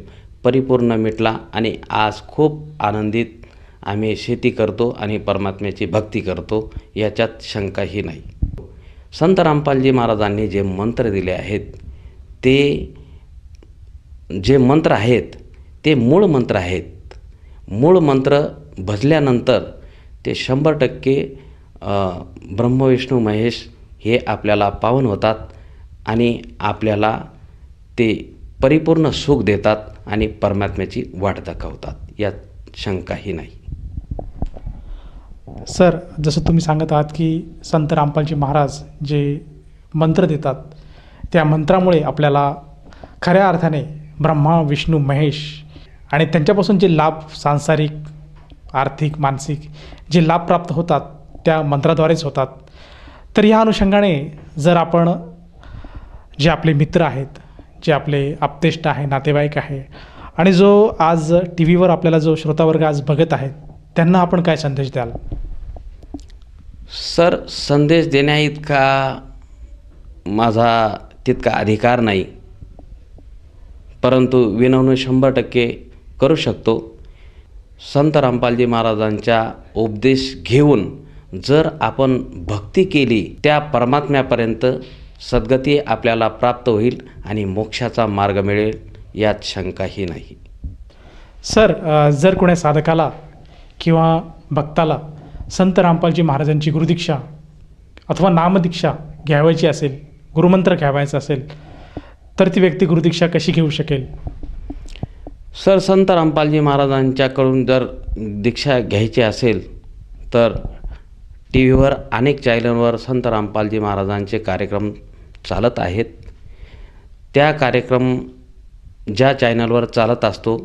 परिपूर्ण मिटला आणि आज खूप आनंदित आम्ही शेती करतो आणि परमात्म्याची भक्ती करतो, याच्यात शंकाही नाही. संत रामपालजी महाराजांनी जे मंत्र दिले आहेत, ते जे मंत्र आहेत ते मूळ मंत्र आहेत. मूळ मंत्र भजल्यानंतर ते 100% ब्रह्म विष्णू महेश हे आपल्याला पावन होतात आणि आपल्याला ते परिपूर्ण सुख देतात आणि परमात्म्याची वाट दाखवतात, यात शंकाही नाही. सर, जसं तुम्ही सांगत आहात की संत रामपालजी महाराज जे मंत्र देतात, त्या मंत्रामुळे आपल्याला खऱ्या अर्थाने ब्रह्मा विष्णू महेश आणि त्यांच्यापासून जे लाभ सांसारिक, आर्थिक, मानसिक जे लाभ प्राप्त होतात त्या मंत्राद्वारेच होतात. तर या अनुषंगाने जर आपण जे आपले मित्र आहेत, जे आपले आप्तेष्ट आहे, नातेवाईक आहे आणि जो आज टी व्हीवर आपल्याला जो श्रोतावर्ग आज बघत आहेत, त्यांना आपण काय संदेश द्याल? सर, संदेश देण्याइतका माझा तितका अधिकार नाही, परंतु विनवणी 100% करू शकतो. संत रामपालजी महाराजांचा उपदेश घेऊन जर आपण भक्ती केली, त्या परमात्म्यापर्यंत सद्गती आपल्याला प्राप्त होईल आणि मोक्षाचा मार्ग मिळेल, यात शंकाही नाही. सर, जर कोण्या साधकाला किंवा भक्ताला संत रामपालजी महाराजांची गुरुदीक्षा अथवा नामदीक्षा घ्यावायची असेल, गुरुमंत्र घ्यावायचा असेल, तर ती व्यक्ती गुरुदीक्षा कशी घेऊ शकेल? सर, संत रामपालजी महाराजांच्याकडून जर दीक्षा घ्यायची असेल तर टी व्हीवर अनेक चॅनलवर संत रामपालजी महाराजांचे कार्यक्रम चालत आहेत. त्या कार्यक्रम ज्या चॅनलवर चालत असतो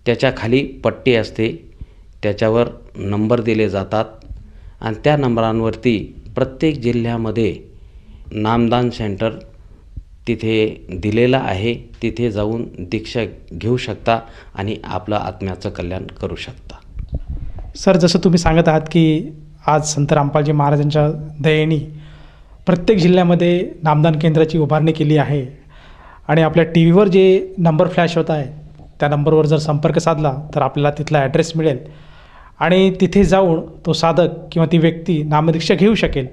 त्याच्या खाली पट्टी असते, त्याच्यावर नंबर दिले जातात आणि त्या नंबरांवरती प्रत्येक जिल्ह्यामध्ये नामदान सेंटर तिथे दिलेलं आहे. तिथे जाऊन दीक्षा घेऊ शकता आणि आपलं आत्म्याचं कल्याण करू शकता. सर, जसं तुम्ही सांगत आहात की आज संत रामपालजी महाराजांच्या दयेने प्रत्येक जिल्ह्यामध्ये नामदान केंद्राची उभारणी केली आहे आणि आपल्या टी व्हीवर जे नंबर फ्लॅश होत आहे त्या नंबरवर जर संपर्क साधला तर आपल्याला तिथला ॲड्रेस मिळेल आणि तिथे जाऊन तो साधक किंवा ती व्यक्ती नामदीक्षा घेऊ शकेल.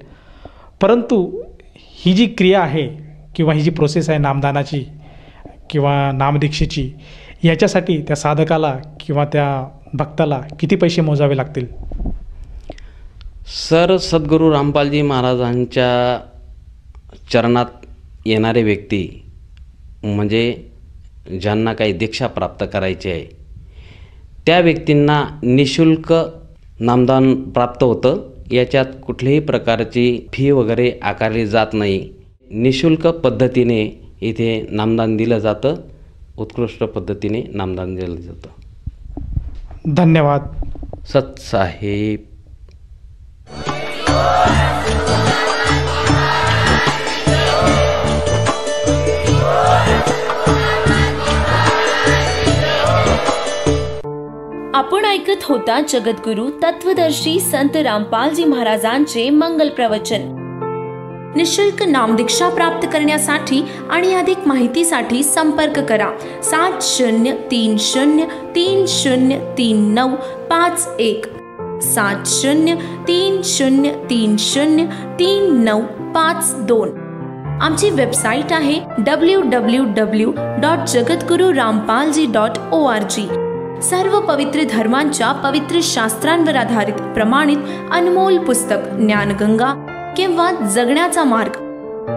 परंतु ही जी क्रिया आहे किंवा ही जी प्रोसेस आहे नामदानाची किंवा नामदीक्षेची, याच्यासाठी त्या साधकाला किंवा त्या भक्ताला किती पैसे मोजावे लागतील? सर, सद्गुरू रामपालजी महाराजांच्या चरणात येणारे व्यक्ती म्हणजे ज्यांना काही दीक्षा प्राप्त करायची आहे त्या व्यक्तींना निःशुल्क नामदान प्राप्त होतं. याच्यात कुठल्याही प्रकारची फी वगैरे आकारली जात नाही. निःशुल्क पद्धतीने इथे नामदान दिलं जातं, उत्कृष्ट पद्धतीने नामदान दिलं जातं. धन्यवाद. सतसाहेब. आपण ऐकत होता जगद्गुरु तत्वदर्शी संत रामपालजी महाराजांचे मंगल प्रवचन. निःशुल्क नामदीक्षा प्राप्त करण्यासाठी आणि अधिक माहितीसाठी संपर्क करा 7030303951 7030303952. आमची वेबसाईट आहे www.jagadgururampalji.org. सर्व पवित्र धर्मांच्या पवित्र शास्त्रांवर आधारित प्रमाणित अनमोल पुस्तक ज्ञानगंगा किंवा जगण्याचा मार्ग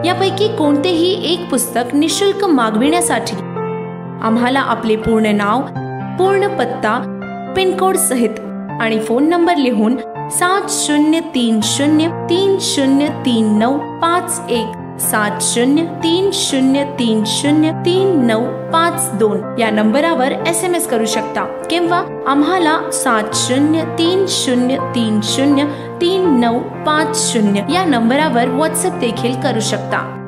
यापैकी कोणतेही एक पुस्तक निःशुल्क मागविण्यासाठी आम्हाला आपले पूर्ण नाव, पूर्ण पत्ता, पिनकोड सहित आणि फोन नंबर लिहून 7030303951 7030303952 या नंबरावर SMS करू शकता किंवा आम्हाला 7030303950 या नंबरावर WhatsApp देखील करू शकता.